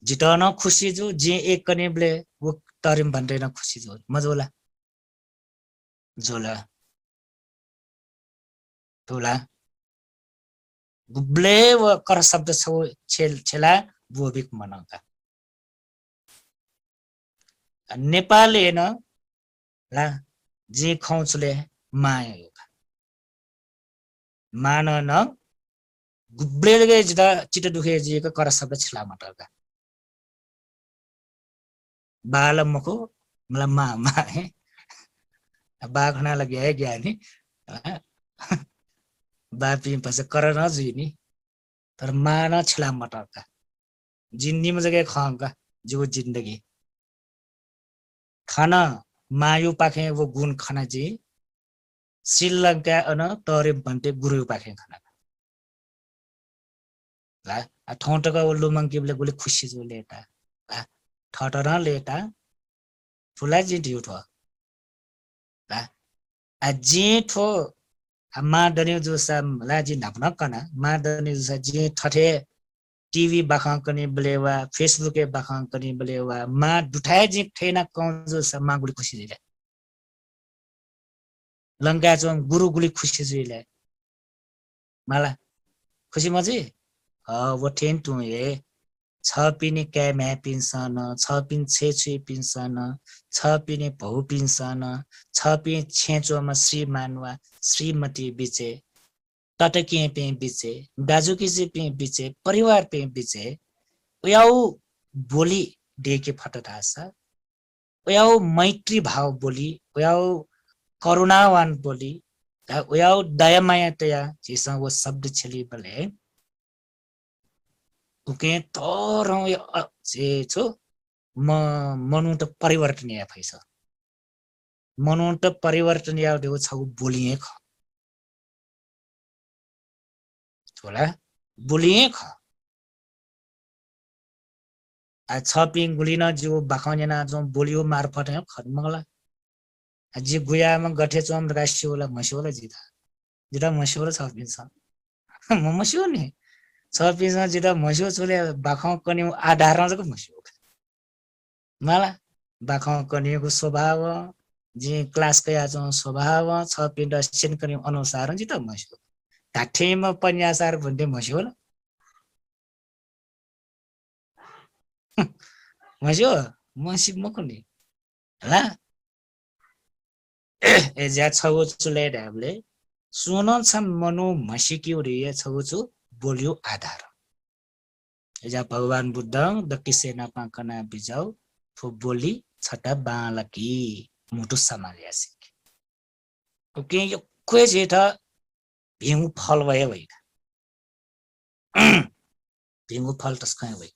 जित न खुशी जो जे एक कनेबले वो तरिम भन्ते न खुशी जो मजोला जोला तोला गुब्ले व कर शब्द छौ छेला बोबिक मनका नेपाली न ला जे खौचले माया मान न गुब्लेगे जिता चिट दुखे जिएको कर शब्द छला मटका बालमको मलाई मा है बाघना लगे है ज्ञानी बापी पछि कर न जुइनी तर मान छला मटका जिन्दगी में जगह खाऊंगा जो जिंदगी खाना मायु पाखे वो गुण खाना जी श्रीलंका अन तरे भन्टे गुरु पाखे खाना ला ठौटका वो लुमंगकीले गुले खुशी जो लेता ला ठटरा लेता फुला जी दिउ ठो ला आ जे ठो मा दने जो सम ला जी नपन कना मा दने जो जे ठठे टीवी बाखां कने बलेवा फेसबुक के बाखां कने बलेवा मा दुठाए जी ठेना कौन जो सम गुली खुशी दिले लंका जो गुरु गुली खुशी दिले माला खुशी मजी वो ठेन तु ये छ पिने क्या मैं पिन्सन छ पिन छे पिन्सन छ पिने भौ पिन्सन छ पिन छेचोमा श्रीमानवा श्रीमती बिचे टटके पे बिचे दाजुकी से पे बिचे परिवार पे बिचे उयाउ बोली देके फटतासा उयाउ मैत्री भाव बोली उयाउ करुणावान बोली उयाउ दयामाया तया जिसं वो शब्द छली बले उके तर जे छो मनु त परिवर्तनीय भइस मनु त परिवर्तनीय देउ छ बोलिए ख होला बोलिए ख आ छ पिङ गुलिन जो बाखनेना जो बोलियो मार्फत है खदमगला जे गुयामा गठे चोम राष्ट्रिय होला मस्योला जिता मस्योला छ पिन्छ म मस्यो नि छ पिन्छ जिता मस्यो चले बाखौ कनि आधार जको मस्यो मला बाखौ कनिको स्वभाव जे क्लास कया जो स्वभाव छ पिण्ड सेन कनि अनुसार जिता मस्यो ढाठेमा पन्यासार भन्ने मस्यो होला मस्यो मसी मकुनी होला ए ज्या छगो चुले ढाबले सुन छ मनु मसिक्यो रे छगो छु बोलियो आधार एजा भगवान बुद्ध दक्की सेना पाकना बिजाउ फु बोली छटा बालकी मुटु समालियासी ओके यो क्वे जेठा भिंगु फल भए भइ भिंगु फल तस्कै भइ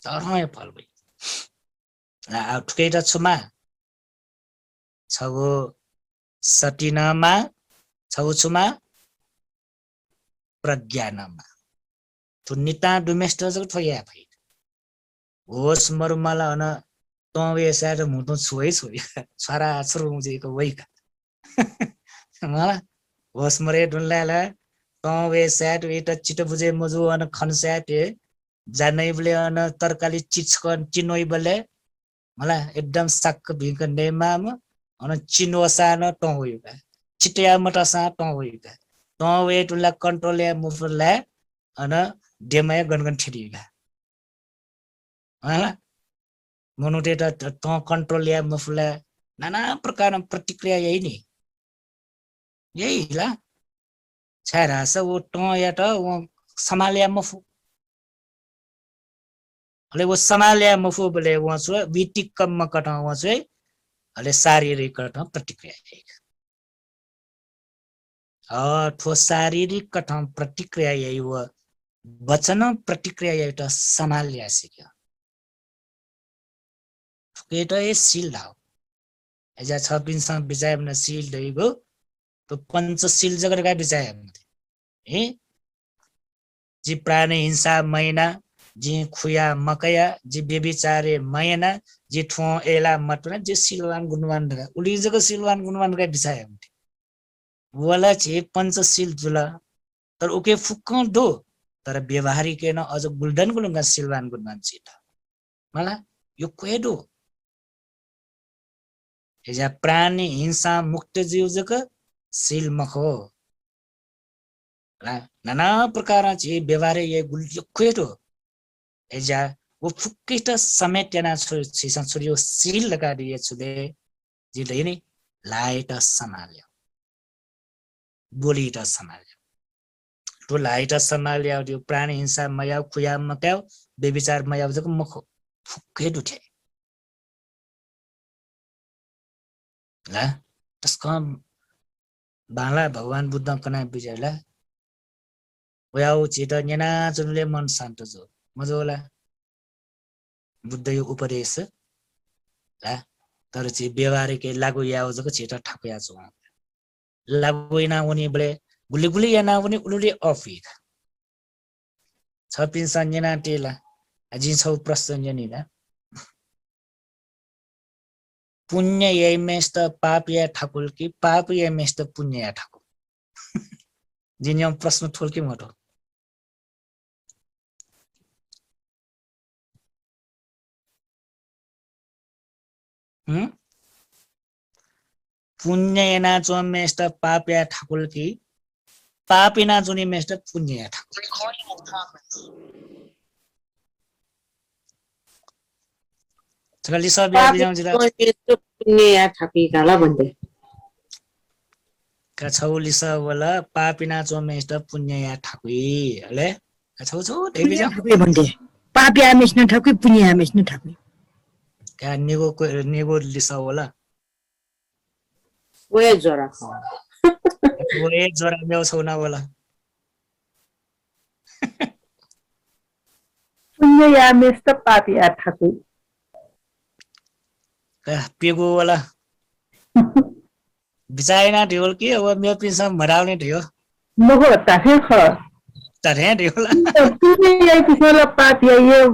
तरह फल भइ आ ठुकेटा छुमा छगो सटिनामा छगो छुमा प्रज्ञानमा तुनिता डोमेस्टर जको ठोया भइ होस मरुमाला अन तवे सार मुटु छुइ छुइ छरा छरु मुजेको वइका मला होस मरे ढुल्लाला वे स्याट एटा चिटो बुझे मजु अन खन स्याट जानै बले अन तरकारी चिचकन चिनोइ बले मला एकदम सक्क भिक नेमाम अन चिनोसा न टोइबा चिटिया मटसा टोइबा वे टुला कन्ट्रोल या मुफला अन डेमाय गनगन ठिरिबा होला मनुटे त कन्ट्रोल या मुफला नाना प्रकार प्रतिक्रिया यही नि यही ला छारास वो टो या त वो समालिया मफु अले वो समालिया मफु बले वो छ वितिक्कम कटा वो छ अले शारीरिक कटा प्रतिक्रिया यही ठो शारीरिक कटा प्रतिक्रिया यही वो वचन प्रतिक्रिया यही त समालिया सिक्यो केटा ए सील धाव एजा छपिनसँग बिचायम न सील दैगो तो पंचशील जगत का बिचायम ए जी प्राणी हिंसा मैना जी खुया मकया जी बेबिचारे मैना जी ठो एला मतना जी सिलवान गुणवान ढगा उली जग सिलवान गुणवान का बिचायम वाला छे पंचशील जुला तर ओके फुक्क दो तर व्यवहारिक के न अझ गुल्डन गुलंगा सिलवान गुणवान छिट मला यो क्वेडो एजा प्राणी हिंसा मुक्त जीव जग सील मखो नाना प्रकारचे व्यवहार ये गुल्यो क्वेडो एजा वो फुक्किट समेट्याना छोरियो सील लगा दिए छुदे जिले नि लाइट समाल्यो बोलीट समाल्यो तो लाइट समाल्यो त्यो प्राणी हिंसा मया खुया मक्याउ बेविचार मया जक मखो फुक्के दुथे ला त्यसको बाला भगवान बुद्ध कना बिजला वयाउ छिट नेना जुनले मन शान्त जो मजोला बुद्ध यो उपदेश ला तर चाहिँ व्यवहारिक लागु याउ जको छिट ठाकुया छु लागु इना उनी बले गुली गुली याना उनी उलुले अफिक छपिन सन्जना टेला अझै छौ प्रश्न जनिला पुण्य यही मेस्त पाप या ठाकुर की पाप या मेस्त पुण्य या ठाकुर जिनियम प्रश्न ठोल्के मटो पुण्य एना चो मेस्त पाप या ठाकुर की पाप एना चुनी मेस्त पुण्य या ठाकुर चली सब या बिजाउ जिला पुण्य या ठाकुर काला भन्दै का छौली सब वाला पाप एना चो मेस्त पुण्य या ठाकुर हले का छौ छौ दे बिजाउ भन्दै पाप या मेस्त ठाकुर पुण्य या मेस्त ठाकुर का नेगो लिसा वाला ओए जरा वो एक जरा में सोना वाला पुण्य या मेस्त पाप या ठाकुर का पेगो वाला बिचाइना ढेउल के अब मेरो पिसा मराउने ढेउ मगो ताफे ख तरे ढेउला पुण्य या किसला पाप या ये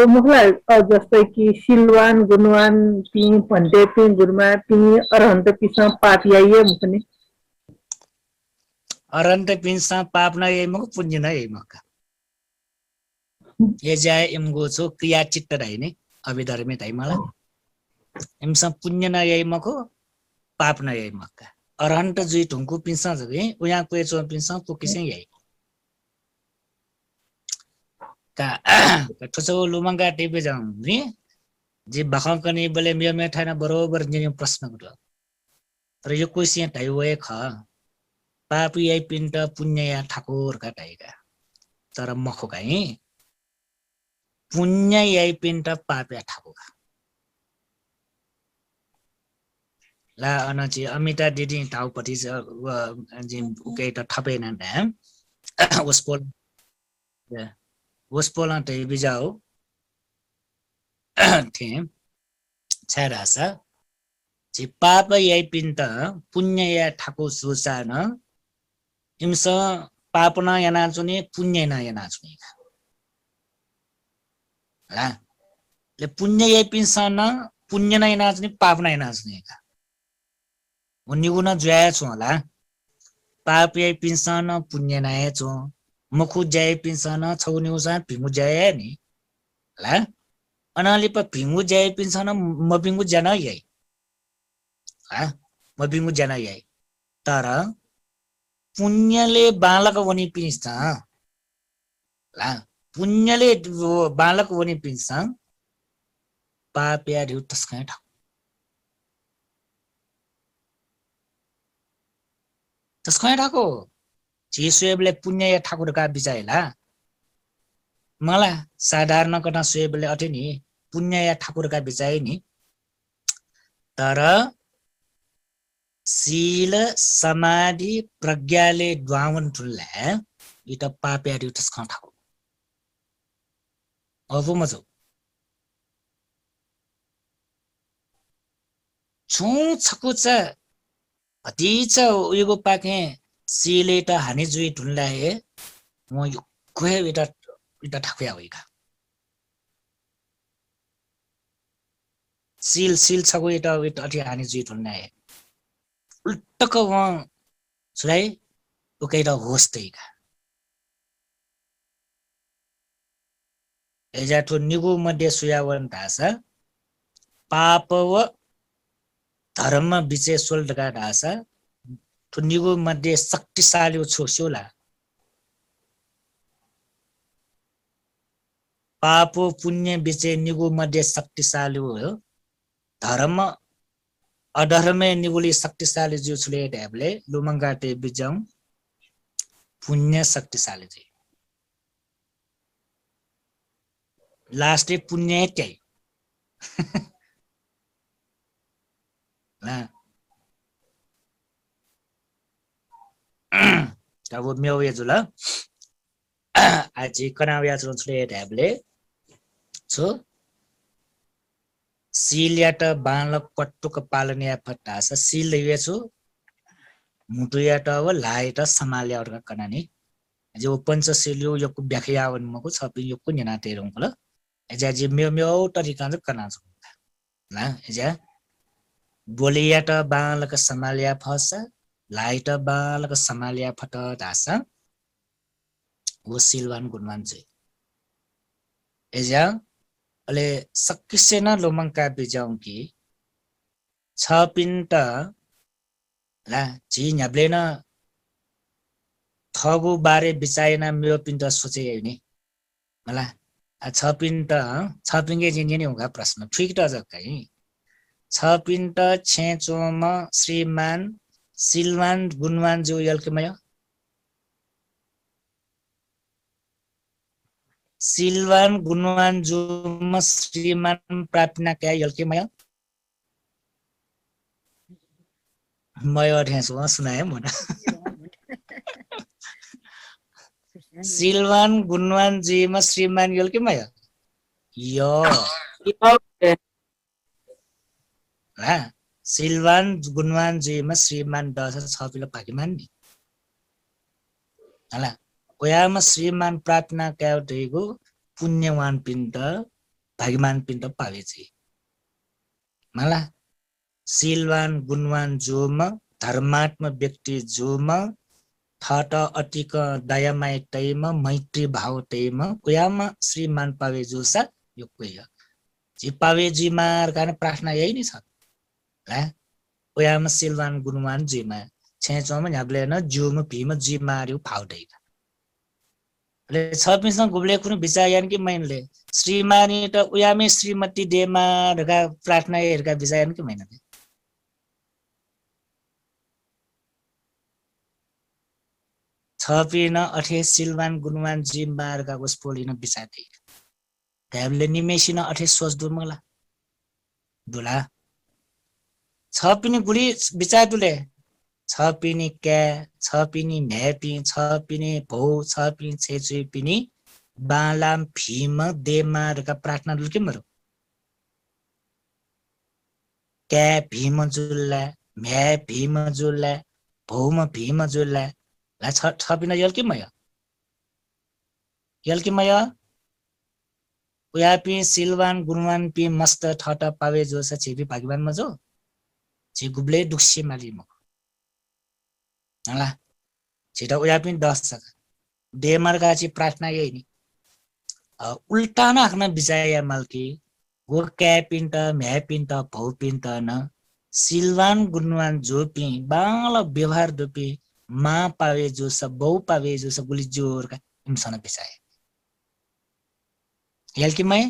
मुखला जस्तै कि सिलवान गुणवान पि भन्दै पि गुरमा पि अरहन्त पिसा पाप या ये मुखने अरन्त पिसा पाप न यही मको पुण्य न यही मका ये जाय इमगो छो क्रिया चित्त राइने अभिधर्मी ताइ मलाई इमसा पुण्य न यही मको पाप न यही मका अरहन्त जुइ ढुङ्कु पिसा जगे उया कोइ चो पिसा पुकिसे यही का ठोचो लुमंगा टिपे जाउँ नि जे बखकनी बले मिया मे ठाना बरोबर नि प्रश्न गरो तर यो क्वेशन ताइ वे ख पाप यही पिण्ड पुण्य या ठाकुर का टाइगा तर मखो काई पुण्य यही पिण्ड पाप या ठाकुर ला अनची अमिता दिदी टाउपटी जिम उके त ठपे न उसपोल त बिजाउ थे छारासा जी पाप यही पिण्ड पुण्य या ठाकुर सुसान इमस पाप न याना चुने पुण्य न याना चुने ला ले पुण्य यही पिण्ड पुण्य न याना चुने पाप न याना चुने उन्नी गुना जुया छु होला पापियाई पिन्सन पुण्य नाय चो मुखु जाय पिन्सन छौन्युसा भिंगु जाय नि ला अनाली प भिंगु जाय पिन्सन म भिंगु जन यइ हा म भिंगु जन यइ तर पुण्यले बालक वनि पिन्छ ला पुण्यले बालक वनि पिन्छ पापिया ढिउ तस्कै ठाउँ तस्कै ठाको जेसुएबले पुण्य या ठाकुरका बिचाइला मला साधारण कटा सुएबले अटे नि पुण्य या ठाकुरका बिचाइ नि तर शील समाधि प्रज्ञाले द्वावन ठुल्ला इटा पापिया ढिउ तस्कै ठाको अबु मजो छु छकुच अतिच उयो पाके सीलेटा हानि जुई ढुल्ला हे म यो कोहे इटा ठाकुया होइका सील छको इटा अति हानि जुई ढुल्ला हे उल्टक व सुलाई उकैटा होस्तेका एजाठो निगु मध्ये सुयावन धासा पाप व धर्म बिचे सोल्डका ढासा ठुन्निगु मध्ये शक्तिशाली छोस्योला पापो पुण्य बिचे निगु मध्ये शक्तिशाली हो धर्म अधर्म निगुली शक्तिशाली जो छुले ढ्याबले लुमङ्गाटे बिजाउ पुण्य शक्तिशाली जे लास्टे पुण्य त्यही अब म्याउ जुल आजि कनाव्या छुले ढ्याबले छु सील्याट बालक पट्टुक पालनिया फटास सील छु मुटुयाट अब लाइट समाल्या अर्का कनानी जो पञ्चशील्यो योको व्याख्यावन मको छपि योको निना तेरंगल एजा जे म्याउ तरिका ज कना छु ला एजा बोलियाट बालक समाल्या फस लाइट बालक समाल्या फट दास वो सिलवान गुणवान चाहिँ एजा अले सक्किसेन लोमङ्का बिजाउँ कि छ पिन्ट ला जी न्याब्लेन थगु बारे बिचाएन मेरो पिन्ट सोचे नि मला छ पिन्गे जिने होगा प्रश्न ठीक त जक्कै छ पिन्ट छेचोम श्रीमान सिलवान गुणवान जो यल्केमय सिलवान गुणवान जो श्रीमान प्राप्तना क्या यल्केमय मय अठ्यासो सुनाए मन सिलवान गुणवान जीमा श्रीमान यल्केमय यो ला सिलवान गुणवान जीमा श्रीमान दस छपिलो भागिमान नि हला ओयामा श्रीमान प्रार्थना क्याउटेको पुण्यवान पिण्ड भागिमान पिण्ड पावेछि मला सिलवान गुणवान जोम धर्मात्म व्यक्ति जोम थट अतिक दयामय तैम मैत्री भाव तैम ओयामा श्रीमान पावे जोसा यो कोय जी पावे जी मार गाने प्रार्थना यही नै छ ला ओयामा सिलवान गुणवान जीमा छेचोम न्याब्ले न जोम भीम जी मार्यो फाउदै ले छपिसं गुब्ले कुन बिचायन कि मैनले श्रीमानी त उयामे श्रीमती देमा ढका प्रार्थना हेरका बिचायन कि मैनले छपिन अठे सिलवान गुणवान जी मार्का गोस्पोलिन बिचाते त्याबले निमेसिन अठे सोच दुमला दुला छपिनी गुली बिचातुले छपिनी क्या छपिनी म्यापी छपिनी भौ छपिनी छेचुपिनी बालाम भीम देमारका प्रार्थना दुल के मरो क्या भीम जुल्ला म्या भीम जुल्ला भौम भीम जुल्ला ला छपिन यल्के मय उयापी सिलवान गुणवान पी मस्त ठट पावे जो छ छेपी भागवान मजो जे गुब्ले दुक्से माली म हला छिटो उया पनि 10 सक डेमरगाची प्रार्थना यही नि उल्टा न आखना बिचाया मालकी वो कैपिंट मैपिंट भौपिंट न सिल्वान गुणवान जोपी बाल व्यवहार दोपी माँ पावे जो सब बहु पावे जो सब गुली जोर का इंसान बिचाया याल कि मैं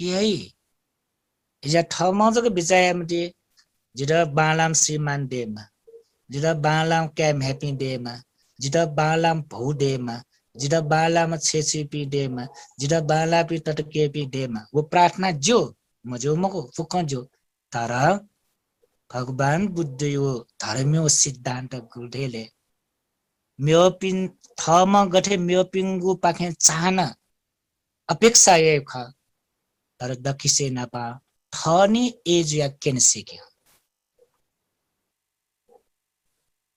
यही इजा ठमा जग बिचाया मते जिरा बालाम श्रीमान डेमा जिरा बालाम कैम हैप्पी डेमा जिरा बालाम भौ डेमा जिरा बालाम छेछिपी डेमा जिरा बालापी टटकेपी डेमा वो प्रार्थना जो मजो मको फुक जो तर भगवान बुद्ध यो धर्मयो सिद्धान्त गुडेले म्योपिन थमा गठे म्योपिंगु पाखे चाहना अपेक्षा ये ख तर दखिसे नपा थनी एज या केनसे के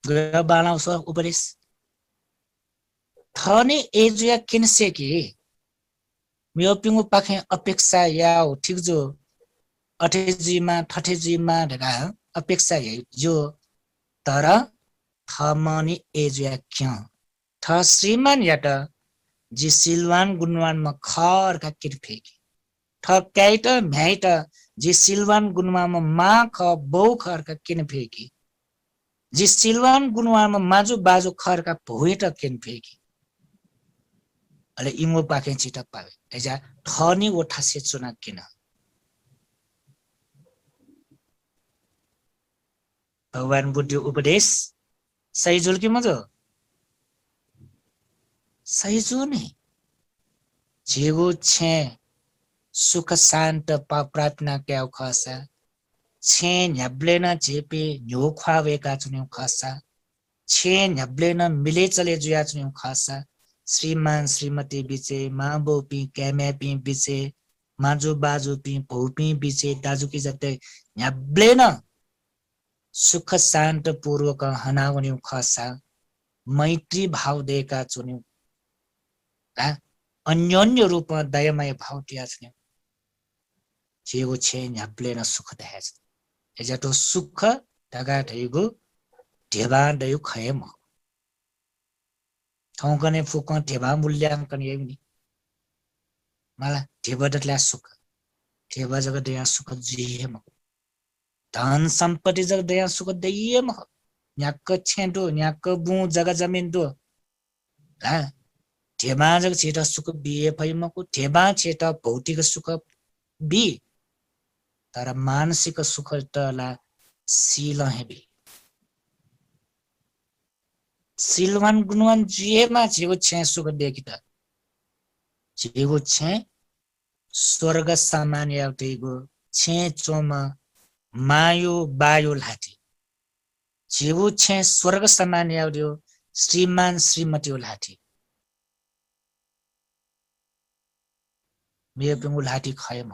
गयो बालाउ स उपदेश थनी एज या केनसे के म्योपिंगु पाखे अपेक्षा या ठीक जो अठेजीमा ठठेजीमा ढका अपेक्षा है जो तर थमनी एज या क्यों थ श्रीमान या त जी सिल्वान गुणवान म खर का किरफेकी थ कैट भ्याइट जी सिल्वान गुणवान म मा ख बौ खर का किन फेकी जी सिल्वान गुणवान म माजु बाजु खर का भोइट किन फेकी अले इमो पाखे छिटा पावे एजा थनी ओठा से चुना किन भगवान बुद्ध उपदेश सही जुल की मजो सही जो नहीं जेगो छे सुख शान्त प्रार्थना क्या खसा छे न्याब्लेन जेपे न्यो ख्वावेका चुन्यौ खसा छे न्याब्लेन मिले चले जुया चुन्यौ खसा श्रीमान श्रीमती बिचे माँ बोपी कैमेपी बिचे माजु बाजु पी भौपी बिचे दाजुकी जते न्याब्लेन सुख शान्त पूर्वक हनाउन्यौ खसा मैत्री भाव देका चुन्यौ अन्योन्य रूपमा दयामय भाव दिया चुन्यौ जेगो छे न्याब्लेन सुख देहाछ एजातो सुख ढगा ढैगो ढेबा ढैगो खयम ठाउँकने फुक ढेबा मूल्याङ्कन यही नि मला ढेबा दल्या सुख ढेबा जग दया सुख जियम धन सम्पत्ति जग दया सुख दैयम न्याक्क छेंडो न्याक्क बु जग जमिन दो ढेबा जग छेटा सुख बिए फैमको ढेबा छेटा भौतिक सुख बि तर मानसिक सुख तला सील हेबी सिलवान गुणवान जिएमा जेगो छे सुख देखिता जेगो छे स्वर्ग समान याउतेगो छे चोम मायो बायो लाठी जेगो छे स्वर्ग समान याउदियो श्रीमान श्रीमती लाठी मेरो पिंगु लाठी खयम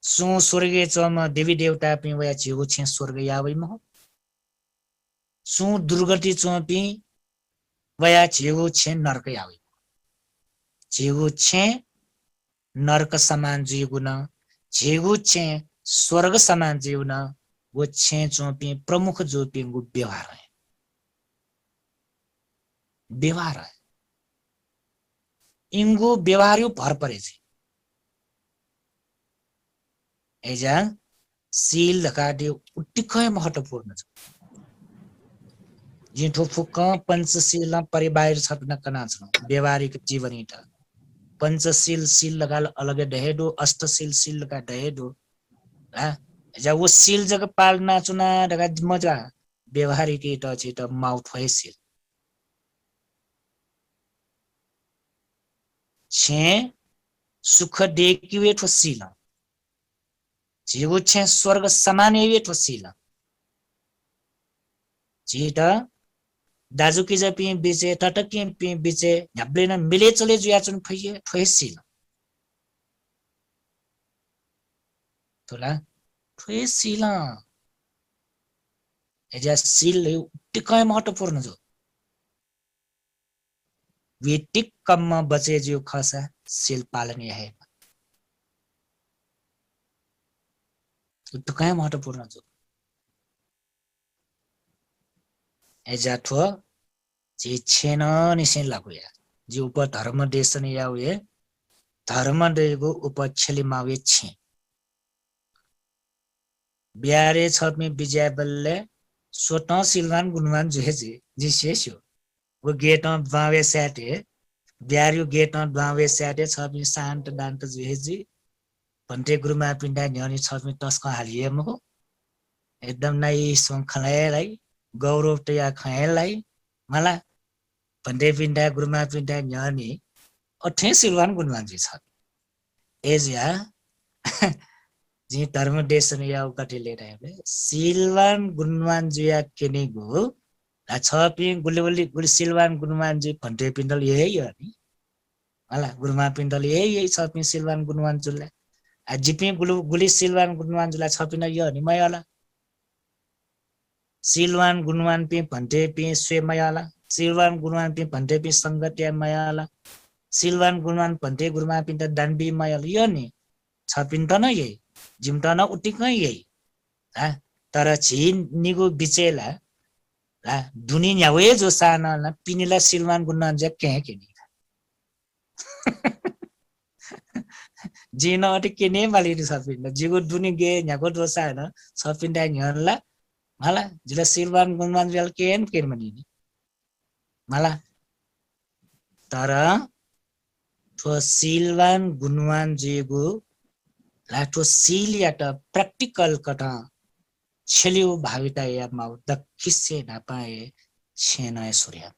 सो स्वर्गे चोम देवी देवता पि वया जेगो छे स्वर्ग यावैम सु दुर्गति चोपी वया जेगो छे नरक यावे जेगो छे नरक समान जीवुन जेगो छे स्वर्ग समान जीवन वो छे चोपी प्रमुख जोपी गु व्यवहार है इनको व्यवहार भर परे छे एजा सील धकाटे उत्तिकै महत्वपूर्ण छ जिठो फुक पंचशील परिबाहिर छप्न कना छ व्यवहारिक जीवन इटा पंचशील सील लगाल अलग दहेडो अष्टशील सील लगा दहेडो एजा वो सील जग पालना चुना दगा मजा व्यवहारिक इटा छिट माउथ है सील छे सुख देखि वेठो सील जेगो छे स्वर्ग समान वेठो सील छिटा दाजु की जपी बिचे टटकी पि बिचे न्याब्लेन मिले चले जुया चुन फैए फैसिल तोला फैसिल एजा सील टिकै महत्वपूर्ण जो वेटिक कम बचे जो खसा सील पालन है टिकै महत्वपूर्ण जो एजा ठो जे छेन निसे लागुया जे ऊपर धर्म देशन यावे धर्म देगो ऊपर छेली मावे छे बिहारे छपमी विजय बल्ले स्वतः सिलवान गुणवान जुहेजी जी शेषो वो गेट बावे सेटे बिहारी गेट बावे सेटे छपमी शान्त दान्त जुहेजी भन्टे गुरुमा पिण्डा न्यानी छपमी तस्क हालिएम हो एकदम नाइस खलाएलाई गौरव तया खलाएलाई मला भन्टे पिण्डा गुरुमा पिण्डा न्यानी अठे सिलवान गुणवान जी छ एजिया जी धर्म देशन या उकटे ले रहे सिलवान गुणवान जुया केनेगो छपी गुलिवली गुल सिलवान गुणवान जी भन्टे पिण्डल यही हो नि होला गुरुमा पिण्डल यही छपी सिलवान गुणवान जुले जिपी गुली सिलवान गुणवान जुला छपिन यो नि मयाला सिलवान गुणवान पे भन्टे पे स्वे मयाला सिलवान गुणवान पे भन्टे पे संगत्या मयाला सिलवान गुणवान भन्टे गुरुमा पिण्ड दानबी मयाला यो नि छपिन त न यही जिमटा न उटिकै यही तर छिन निगो बिचेला दुनी न्यावे जो साना न पिनिला सिलवान गुणवान जे के नि जिन अटे केने वाली छपिन जिगो दुनी गे न्याको दोसा न छपिन दा न्याला मला जिला सिलवान गुणवान जल केन मनि मला तर ठो सिलवान गुणवान जेगो लाठो सिलिया त प्र्याक्टिकल कटा छेलियो भाविता या माउ दक्किसे नापाए छेन सूर्य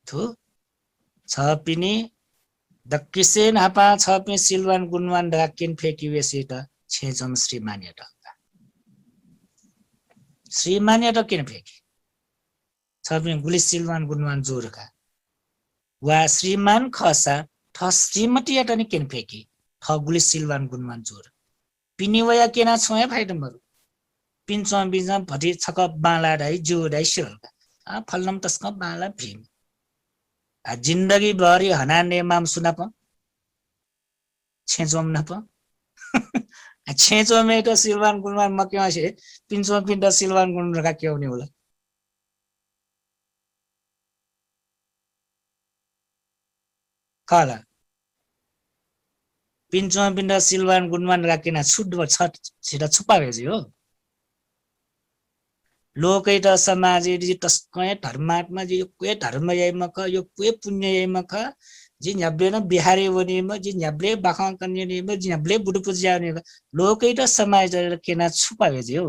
थु छपिनी दक्किसे नापा छपि सिलवान गुणवान राकिन फेकी वेसी त छेजम श्रीमान्य त किन फेकी छपि गुली सिलवान गुणवान जोरका वा श्रीमान खसा थ श्रीमती या तनी किन फेकी थ गुली सिलवान गुणवान जोर पिनिवया केना छोया फाइदमहरु पिन्छम बिजम भटी छक बाला दाइ जो दाइ सिरका फल्लम तस्क बाला भीम जिन्दगी भरि हनाने माम सुनाप छेजोम नप छेजोमे त सिलवान गुणवान मक्या छे पिन्छम पिन्ड सिलवान गुण रका केउने होला काला पिन्छम पिण्ड सिलवान गुणवान राकिना छुट छिटा छुपावेजी हो लोकै त समाज जी तस्कै धर्मात्मा जी कुए धर्म यैमक यो कुए पुण्य यैमक जी न्याब्ले न बिहारी वनिम जी न्याब्ले बाखा कन्या निम जी न्याब्ले बुडु पूजा नि लोकै त समाज केना छुपावेजी हो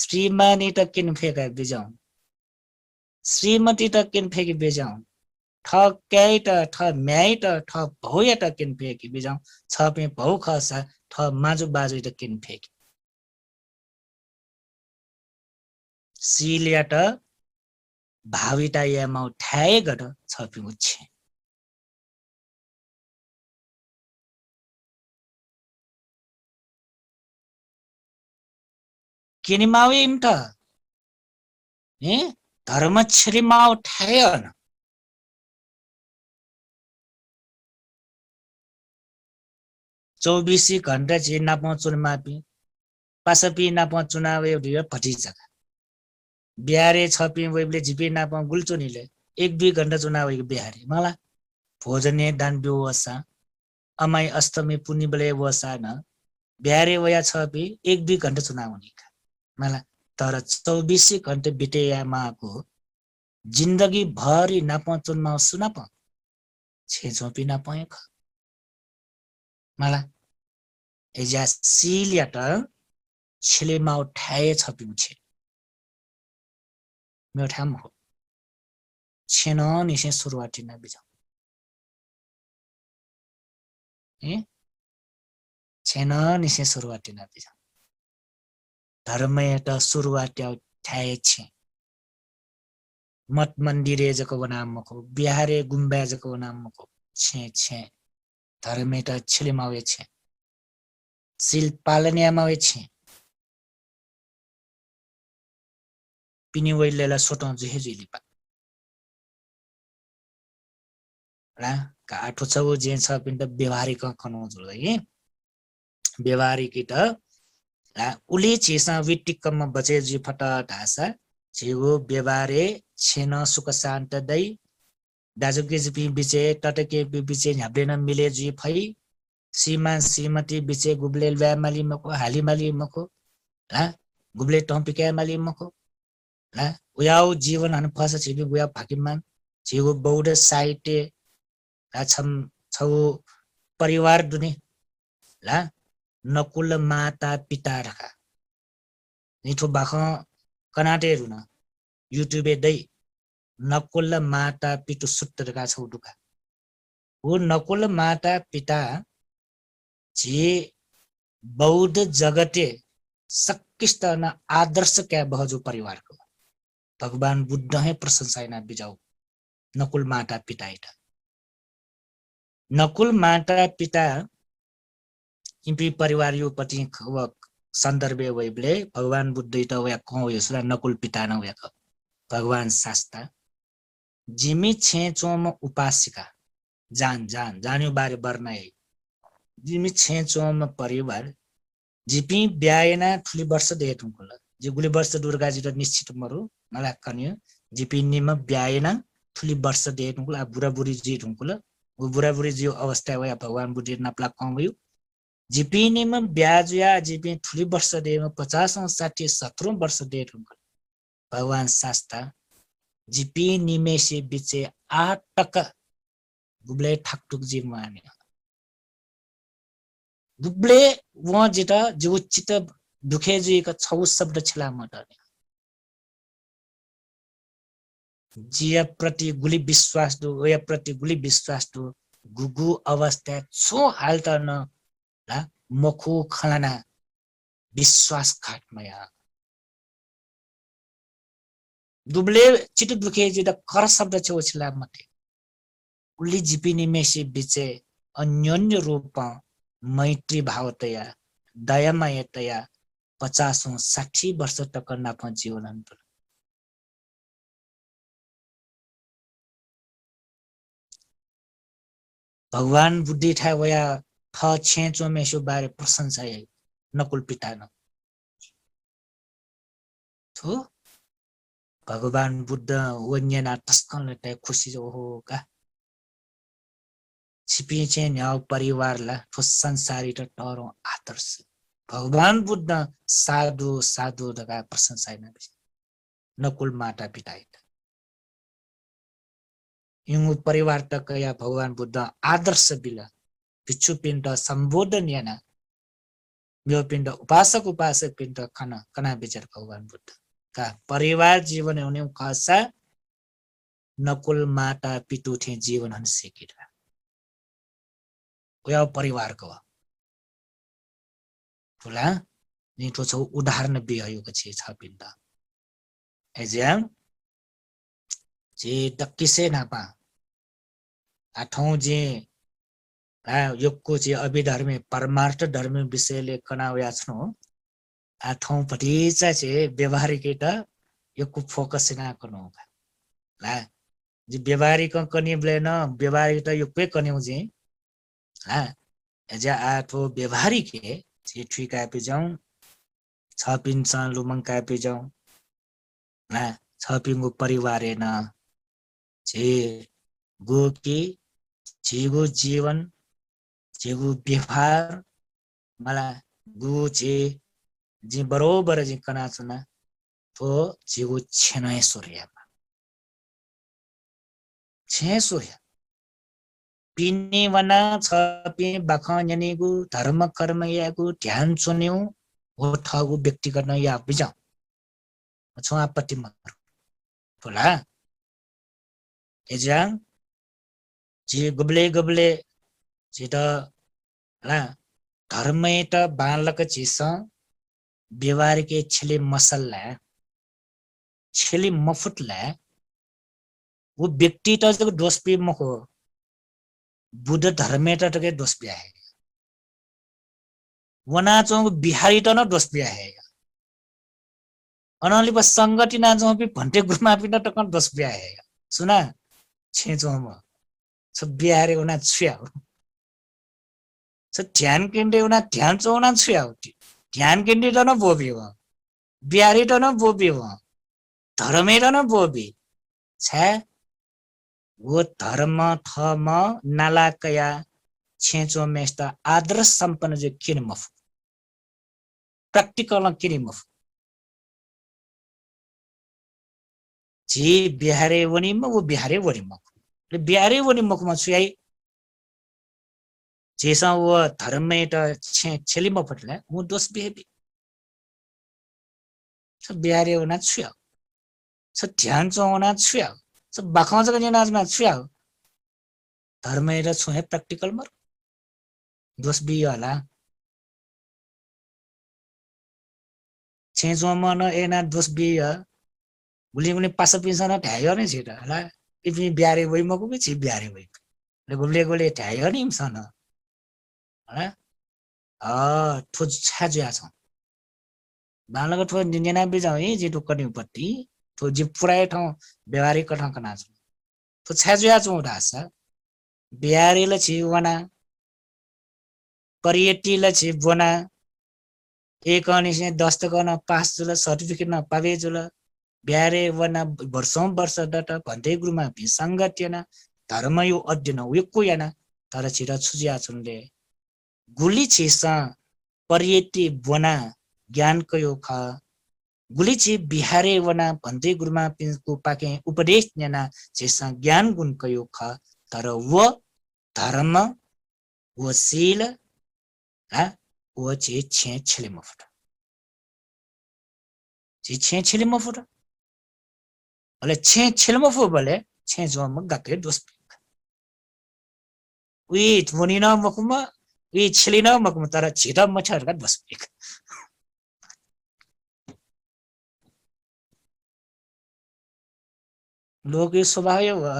श्रीमानी त किन फेका बिजाउ श्रीमती त किन फेकी बिजाउ ठ क्याइ त ठ म्याइ त ठ भौया त किन फेकी बिजाउ छ पे भौ खसा ठ माजु बाजु त किन फेकी सिलिया त भाविता या माउ ठाए गट छपि उछे किनि माउ इमट ए धर्म छरि माउ ठाए न 24 घण्टा जे नाप चुन मापी पासपी नाप चुनाव एउटा पठी जगा बिहारे छपी वेबले जिपी नाप गुल्चोनीले 1-2 घण्टा चुनाव बिहारी मला भोजने दान व्यवसा अमाई अष्टमी पुण्य बले वसा न बिहारे वया छपी 1-2 घण्टा चुनाव निका मला तर 24 घण्टा बितेया माको जिन्दगी भरि नाप चुनमा सुनाप छे झोपी नापय ख मला एजा सिलिया त छिलेमा उठाए छपि उछे मेरो ठाम हो छेन निसे सुरुवाती न बिजाउ ए छेन निसे सुरुवाती न बिजाउ धर्मय त सुरुवाती उठाए छे मठ मन्दिरे जको बनामको बिहारे गुम्बा जको बनामको छे छे धर्मय त छिलेमावे छे सिल पालन्यामावे छे पिनिवैलेला सोटो जुहे जुलिपा रा का आठो छ जे छ पिन त व्यवहारिक कनो जुलै व्यवहारिक त उले छेसा विटिकम बचे जी फटा ढासा छेगो व्यवहारे छेन सुख शान्त दै दाजुके जिपि बिचे टटके बिचे झ्याब्रेन मिले जी फै सीमा श्रीमती बिचे गुब्ले व्यामाली मको हालिमाली मको गुब्ले टम्पिका माली मको उयाउ जीवन हन फस छिबि गुया फाकिमान छिगो बौड साहित्य छम छौ परिवार दुने नकुल माता पिता रखा निठो बाख कनाटे रुना युट्युबे दै नकुल माता पितु सुत्तरका छौ दुका वो नकुल माता पिता जे बौद्ध जगते सक्किस्त न आदर्श क्या बहजो परिवार को भगवान बुद्ध है प्रशंसा ना बिजाऊ नकुल माता पिता इटा नकुल माता पिता इम्पी परिवार यो पति सन्दर्भे वैबले भगवान बुद्ध इटा वया कौ यसरा नकुल पिता न वया भगवान शास्ता जिमी छेचोम उपासिका जान्यो बारे बर्ना है जिमी छेचोम परिवार जिपी ब्याएना ठुली वर्ष देतुंकुल जे गुली वर्ष दुर्गाजी र निश्चित मरु मलाई कन्यो जिपी निम ब्याएना ठुली वर्ष देतुंकुल आ बुरा बुरी जी ढुंकुल वो बुरा बुरी जी अवस्था वया भगवान बुद्ध नपला कमयो जिपी निम ब्याजुया जिपी ठुली वर्ष देमा 50 60 17 वर्ष देतुंकुल भगवान शास्ता जिपी निमे से बिचे 8 टक गुब्ले ठाकटुक जी माने गुब्ले वहाँ जिता जो चित दुखे जी का 6 शब्द छिला मटने जिया प्रति गुली विश्वास दो या प्रति गुली विश्वास दो गुगु अवस्था छो हालत न ला मखु खलाना विश्वास खाटमया दुब्ले चित दुखे जी द कर शब्द छो छिला मटे उली जिपिनी मेसी बिचे अन्योन्य रूप मैत्री भावतया दयामयतया 50-60 वर्ष तक नाप जीवन अंतर भगवान बुद्धि था वया थ छेचो मेसो बारे प्रशंसा है नकुल पिता न तो भगवान बुद्ध वन्यना तस्कन लटे खुशी जो होगा छिपी चाहिँ न्याउ परिवारलाई ठोस संसारी र टरो आदर्श भगवान बुद्ध साधु साधु दगा प्रशंसा नकुल माता पिता युङ परिवार तक या भगवान बुद्ध आदर्श बिला भिक्षु पिण्ड सम्बोधन याना यो पिण्ड उपासक पिण्ड कना विचार भगवान बुद्ध का परिवार जीवन हुने खासा नकुल माता पितु थे जीवन हन सिकिरा उया परिवार को ठुला निठो छौ उदाहरण बिहायुको छ पिण्ड एज्याम जे तक्किसे नापा आठौं जे योगको जे अभिधर्मी परमार्थ धर्मी विषयले कनाउया छौ आठौं पटिचा छे व्यवहारिक त योगको फोकस ना कनो ला जे व्यवहारिक कनि ब्लेन व्यवहारिक त योगकै कन्यौ जे एजा आठो व्यवहारिक जे ठिका पे जाउँ छ पिन्छ लुमंका पे जाउँ ना छ पिङको परिवार न जे गो की जेगो जीवन जेगो व्यवहार मला गो जे बरोबर जे कना छना तो जेगो छेनय सूर्य पिने वना छ पि बखन्यनेगु धर्म कर्म यागु ध्यान सुन्यौ हो ठगु व्यक्तिगत या बिजा छ आपत्ति मर होला एजा जे गबले जे त ला धर्म त बालक चिस व्यवहारिक छले मसल्ला छले मफुटला वो व्यक्ति त दोष पे मको बुद्ध धर्म त के दोष बिया है वना चौ बिहारी त न दोष बिया है अनली बस संगति ना चौ भी भन्टे गुमा भी न त दोष बिया है सुना छे चौ म सब बिहारी उना छुया 서 ध्यान केन्द्रेउना ध्यान चौना छुयाउ ध्यान केन्द्रित न बोबिव बिहारी त न बोबिव धर्मेर न बोबी छ वो धर्म थम नालाकया छेचो मेस्ता आदर्श सम्पन्न जो किन मफ प्रैक्टिकल किन मफ जी बिहारे वनी म वो बिहारे वनी मख ले बिहारे वनी मख म छुयाई जेसा वो धर्म त छेली म फटला वो दोष बिहेबी स बिहारे वना छुया स ध्यान चौना छुया स बाखाउँछ के नाजमा छुया धर्म र छुहे प्रैक्टिकल मर दोष बिहाला छेचो मन एना दोष बिया गुली पास पिसन ठायो नि छिटा होला इपि बिहारे वइ मको बि छि बिहारे वइ ले गुले ठायो नि सन होला ठो छाज्या छ बालको ठो निजना बिजाउ हि जे टुक्कनी उपति ठो जे पुराय ठाउँ व्यवहारिक ठाउँ कना छ ठो छाज्या छ उडास बिहारेले छि वना परियटीले छि वना एक अनि से 10 तक न पास जुल सर्टिफिकेट न पावे जुल बिहारे वना वर्षौं वर्ष दट भन्दै गुरुमा विसंगत्यना धर्म यो अध्ययन उको याना तर छिरा छुजिया छुनले गुली छिसा परियटी वना ज्ञान कयो ख गुली छि बिहारे वना भन्दै गुरुमा पिनको पाके उपदेश न्याना छिसा ज्ञान गुण कयो ख तर वो धर्म वो शील हा वो छि छे छले मफट छि छे छले मफट अले छे छले मफो बले छे जो म गके दोस वी थोनी न मकुमा वी छले न मकुमा तर छिटा मछर का दोस पिक लोग ये स्वभाव हो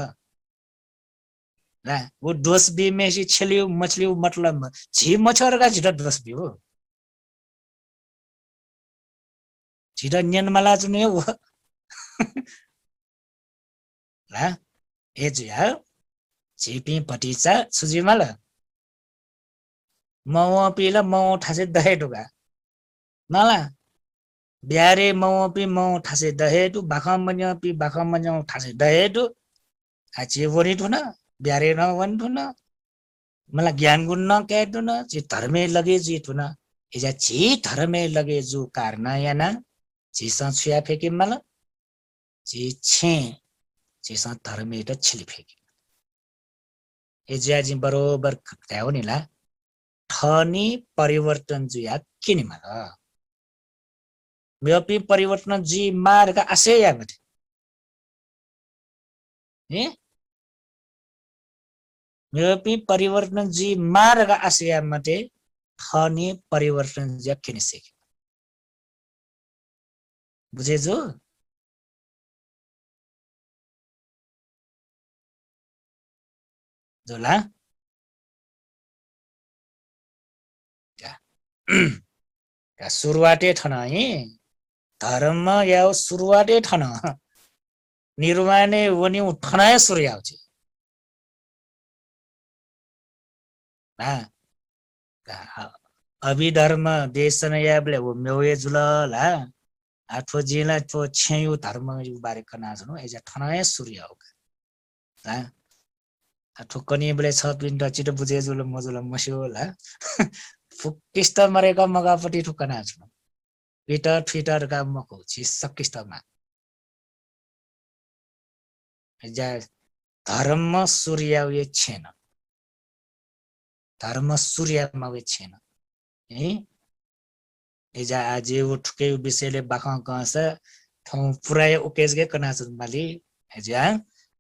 ना वो दोस भी में से छलियो मछलियो मतलब छी मछर का छिटा दोस भी हो छिटा न्यन मला चुने हो ना ए जिया छिपी पटिचा सुजी मला मौ पिला मौ ठासे दहे टुका मला बिहारे मौ पि मौ ठासे दहे टु बाखम मन्य पि बाखम मन्य ठासे दहे टु आछि वरि टु न बिहारे न वन टु न मला ज्ञान गुण न के टु न छि धर्मे लगे जी टु न इजा छि धर्मे लगे जो कारण याना छि संछया फेके मला छि छे छि स धर्मे त छिलि फेके इजा जि बरोबर खट्याउ नि ला ठनी परिवर्तन जुया किनि मला मेपि परिवर्तन जी मार्ग आसे या बते ए मेपि परिवर्तन जी मार्ग आसे या मते ठनी परिवर्तन ज्या किनि सेके बुझे जो जोला का सुरुवाते ठन है धर्म या सुरुवाते ठन निर्माणे वनि उठनाय सुरु आउँछ अभिधर्म देशन याबले वो मेवे जुलला आठो जिला तो छेयु धर्म यु बारे कना छनु एजा ठनाय सुरु आउँछ हा ठोकनी बले छ पिन चिटो बुझे जुल मजुल मस्योला फुकिस्त मरेका मगापटी ठुकना छनु पिटर फिटर का मको छि सकिस्तमा एजा धर्म सूर्य ये छेन धर्म सूर्य मावे छेन है एजा आज उठके विषयले बाखा कस ठौ पुराय ओकेजगे कना छन माली एजा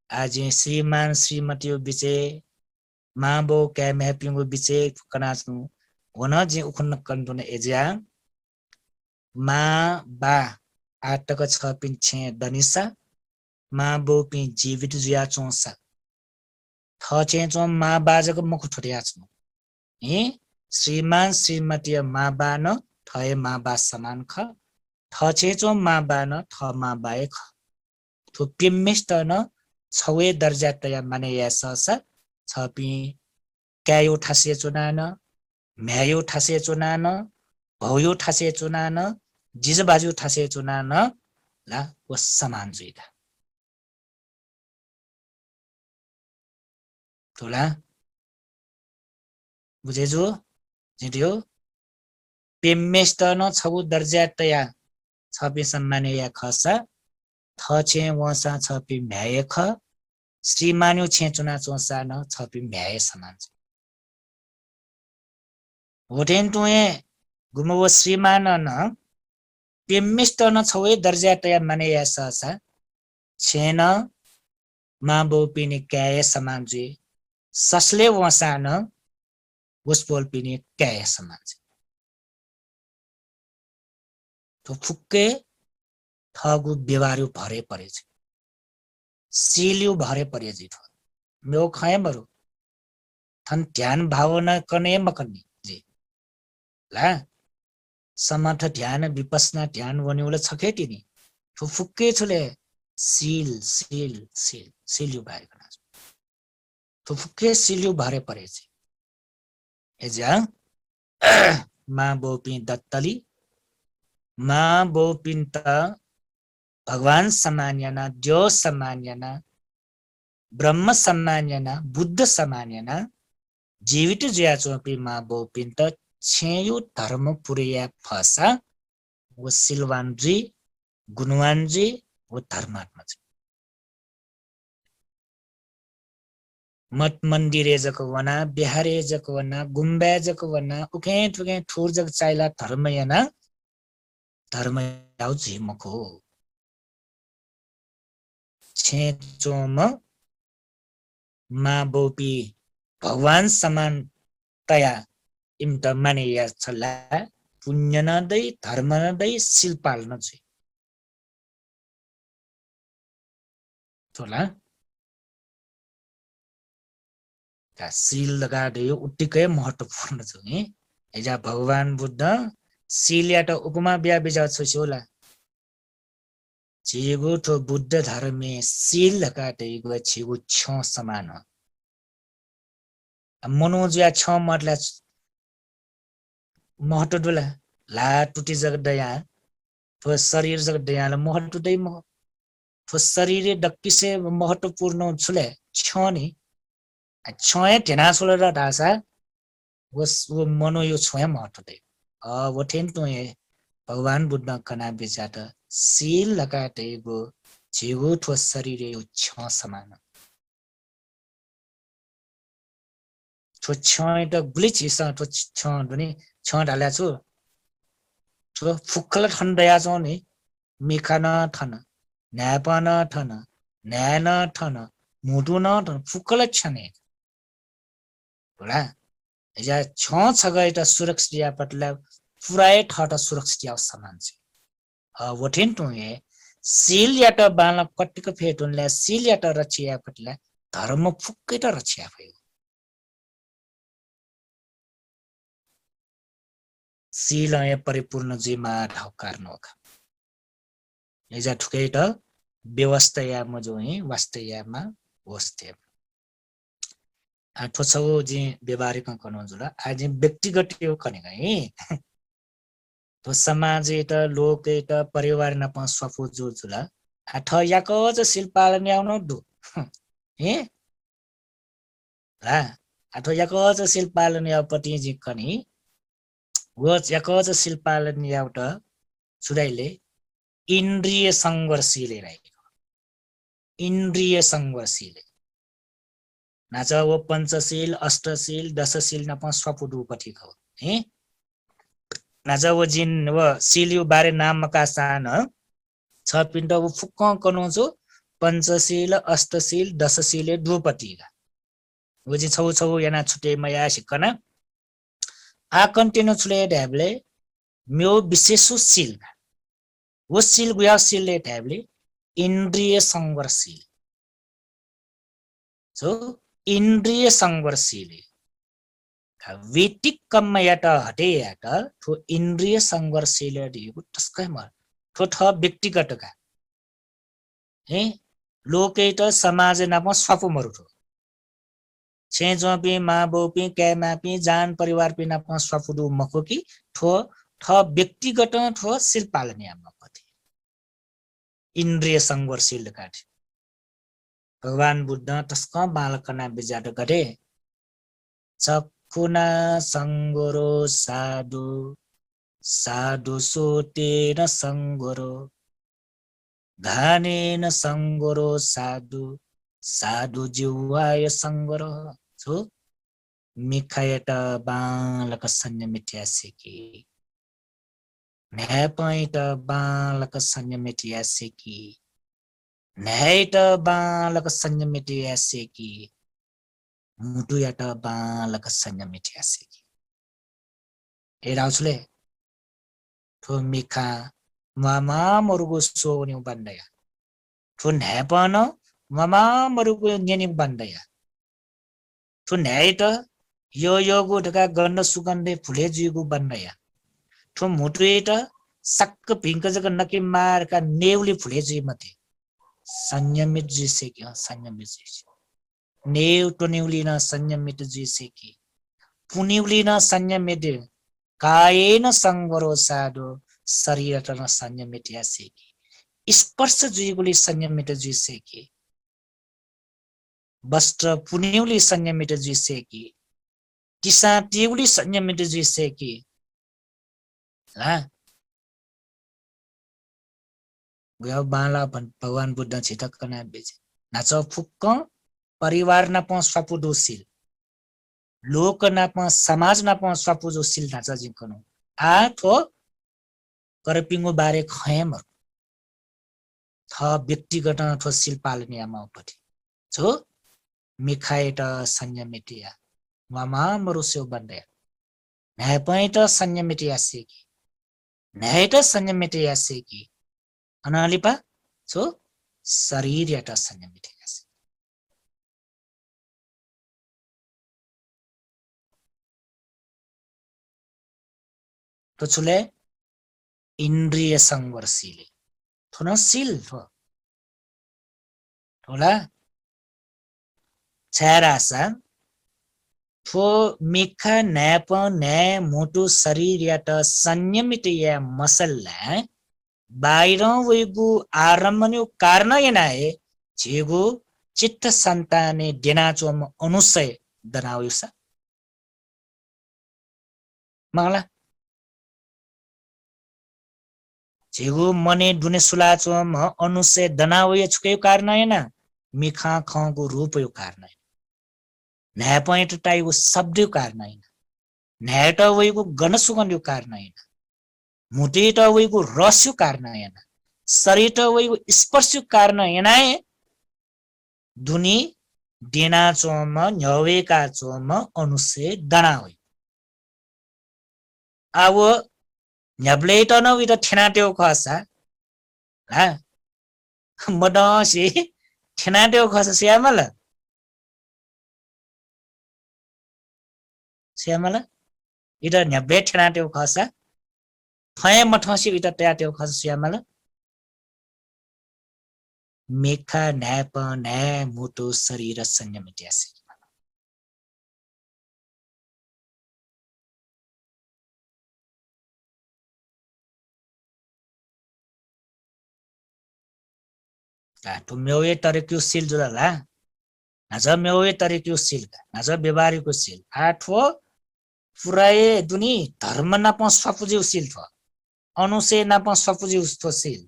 आज श्रीमान श्रीमती बिचे माबो के मैपिंग बिचे कना छनु होना जे उखन कन्दुन एजा मा बा आटक छ पिन्छे दनिसा मा बो पि जीवित जुया चोसा थ चे चो मा बाजको मुख ठोरिया छ ए श्रीमान श्रीमती मा बा न थए मा बा समान ख थ चे चो मा बा न थ मा बाए ख थु पिमिस्त न छवे दर्जा तया माने या सस छ पि कायो ठासे चुना न म्यायो ठासे चुनान भौयो ठासे चुनान जिजबाजु ठासे चुनान ला वो समान जुइदा तोला बुझेजु जिडियो पेमेस्टन छबु दर्जा तया छपि सम्माने या खसा थछे वसा छपि म्याय ख श्रीमान्यु छे चुना चोसा न छपि म्याय समान होटेन तुए गुमो श्रीमान न पेमेस्टन छवे दर्जा तया माने या ससा छेन मा बोपिने क्याय समान जुइ ससले वसा न उसपोल पिने क्याय समान जुइ तो फुक्के ठगु बेवारु भरे परे छ सिलिउ भरे परे जिठो मेरो खय मरु थन ध्यान भावना कने मकनी जी ला समथ ध्यान विपसना ध्यान वनिउले छखेटी नि तो फुक्के छले सील सील सील सिलिउ भरे कना तो फुक्के सिलिउ भरे परे छ एजा मा बोपि दत्तली मा बोपिन्त भगवान समान्यना जो समान्यना ब्रह्म समान्यना बुद्ध समान्यना जीवित जया चोपी मा बोपिन्त छेयु धर्म पुरिया फसा वो सिलवान जी गुणवान जी वो धर्मात्मा जी मठ मन्दिरे जकवना बिहारे जकवना गुम्बा जकवना उके ठुके ठुर जग चाइला धर्मयना धर्म याउ झिमको छे चोम मा बोपी भगवान समान तया इम्त माने या छला पुण्य नदै धर्म नदै सिल पाल्न चाहिँ होला का सिल लगाडे उत्तिकै महत्त्वपूर्ण छ नि एजा भगवान बुद्ध सिलयाट उपमा बिया बिजा छ होला छिगु ठो बुद्ध धर्मे सिल लगाडे गो छिगु छ समान मनोज्या छ मतला महत्व डोला ला टुटी जग दया तो शरीर जग दया ल महत्व दै म तो शरीर डक्किसे महत्वपूर्ण छले छ नि छय ढेना सोले र ढासा वो मनो यो छय महत्व दै वो ठेन तो ये भगवान बुद्ध कना बिचाट सील लगाते गो छिगु ठो शरीर यो छ समान ठो छय त ग्लिच स ठो छ दुनी छ ढाल्या छु ठो फुक्कल ठण्डया छ नि मिखान ठन न्यापन ठन न्यान ठन मुटु न ठन फुक्कल छने होला या छ छगै त सुरक्षित पटला पुराय ठट सुरक्षित समान छ वठिन तो ये सील याट बाल कट्टिक फेटुनले सील याट रचिया पटला धर्म फुक्कै त रचिया भयो सीलय परिपूर्ण जीमा ढौकार्नोका एजा ठुकै त व्यवस्थया म जो है वास्तयामा वस्ते आठो छौ जी व्यवहारिक कनो जुला आज व्यक्तिगत यो कनेगा है तो समाज त लोक त परिवार न प सफो जो जुला आठ याको ज शिल्पालन याउनो दु हे ला आठ याको ज शिल्पालन यापति जी कनी वो याको ज शिल्पालन याउट सुडाइले इन्द्रिय संघर्षले रहेको इन्द्रिय संघर्षले नाच वो पंचशील अष्टशील दशशील न प सफो दु पठि खौ हे नाच वो जिन वो सिलिउ बारे नाम का सान छ पिण्ड वो फुक्क कनो जो पंचशील अष्टशील दशशील दुपतिगा वो जि छौ छौ याना छुटे मया सिकना आ कन्टिन्यू छुले ढ्याबले म्यो विशेषु सील वो सील गुया सीलले ढ्याबले इन्द्रिय संघर्षील सो इन्द्रिय संघर्षीले वितिक्कम याट हटे याट ठो इन्द्रिय संघर्षीले दिएको तस्कै म ठो ठ व्यक्तिगत का हे लोके त समाज नाम सफो मरु ठो छे जोपी मा बोपी कै मापी जान परिवार पिना प स्वपुदु मखोकी ठो ठ व्यक्तिगत ठो सिल पालने मखोथि इन्द्रिय संघर्षील काट भगवान बुद्ध तस्क बालकना बिजाड गरे चक्षुना संगोरो साधु साधु सोतेन संगोरो धानेन संगोरो साधु साधु जिह्वाय संगोरो छु मिखायट बालक संयमित्यासेकी न्यापैट बालक संयमित्यासेकी न्यायट बालक संयमित्यासेकी मुटुयाट बालक संयमित्यासेकी ए राउसले ठो मिखा मामा मरुगो सोन्यु बन्दया ठो न्यापन मामा मरुगो न्यनि बन्दया ठो न्यायट यो योगो ढका गण्ड सुगन्धे फुले जुगो बन्दया ठो मुटुएट सक्क भिंक जग नके मारका नेउली फुले जुइ मते संयमित जुइसेकी संयमित जुइसे नेउ टोनेउली न संयमित जुइसेकी पुनेउली न संयमित कायेन संगरो साधो शरीर न संयमित यासेकी स्पर्श जुइगुली संयमित जुइसेकी वस्त्र पुनेउली संयमित जुइसेकी टिसा टेउली संयमित जुइसेकी बाला भगवान बुद्ध छिटक कना बेचे नाच फुक्क परिवार न प स्वपुदोसिल लोक न प समाज न प स्वपुदोसिल नाच जिकनु आ थो करपिङो बारे खयम थ व्यक्तिगत थो सिल पालने आमापति छो मिखाएट संयमितिया मामा मरुस्यो बन्दे न्यायपैट संयमितिया सेकी न्यायट संयमितिया सेकी अनालिपा छो शरीर याट संयमितिया सेकी तो छुले इन्द्रिय संघर्षीले थोना सिल थो थोला छारासा थो मिखा न्याप न्याय मोटो शरीर याट संयमित या मसल्ला बाहिर वेगु आरम्भन्यो कारण यनाए झेगु चित्त सन्ताने डेनाचोम अनुसय दनाउसा मंगला झेगु मने दुने सुलाचोम अनुसय दनाउय छुके कारण यना मिखा खगु रूप यो कारण न्याय पॉइंट टाइगु शब्द यो कारण न्याय ट वेगु गण सुगन्ध यो कारण मुटे ट वेगु रस यो कारण शरीर ट वेगु स्पर्श यो कारण यनाए दुनी डेना चोम न्यवेका चोम अनुसे दना होइ आव न्यब्लेट न वित ठेनाट्यो खसा हा मडसी ठेनाट्यो खसा श्यामला इट न्यब्ले ठेनाट्यो खसा फय मठसी इट ट्याट्यो खसा श्यामला मेखा न्याप न्याय मुटु शरीर संयमित्यासे तो मेवे तरिक्यु सिल जुला नाज मेवे तरिक्यु सिल नाज व्यवहारिक सिल आठो पुराए दुनी धर्म न प स्वपुजि सिल थ अनुसे न प स्वपुजि उस्तो सिल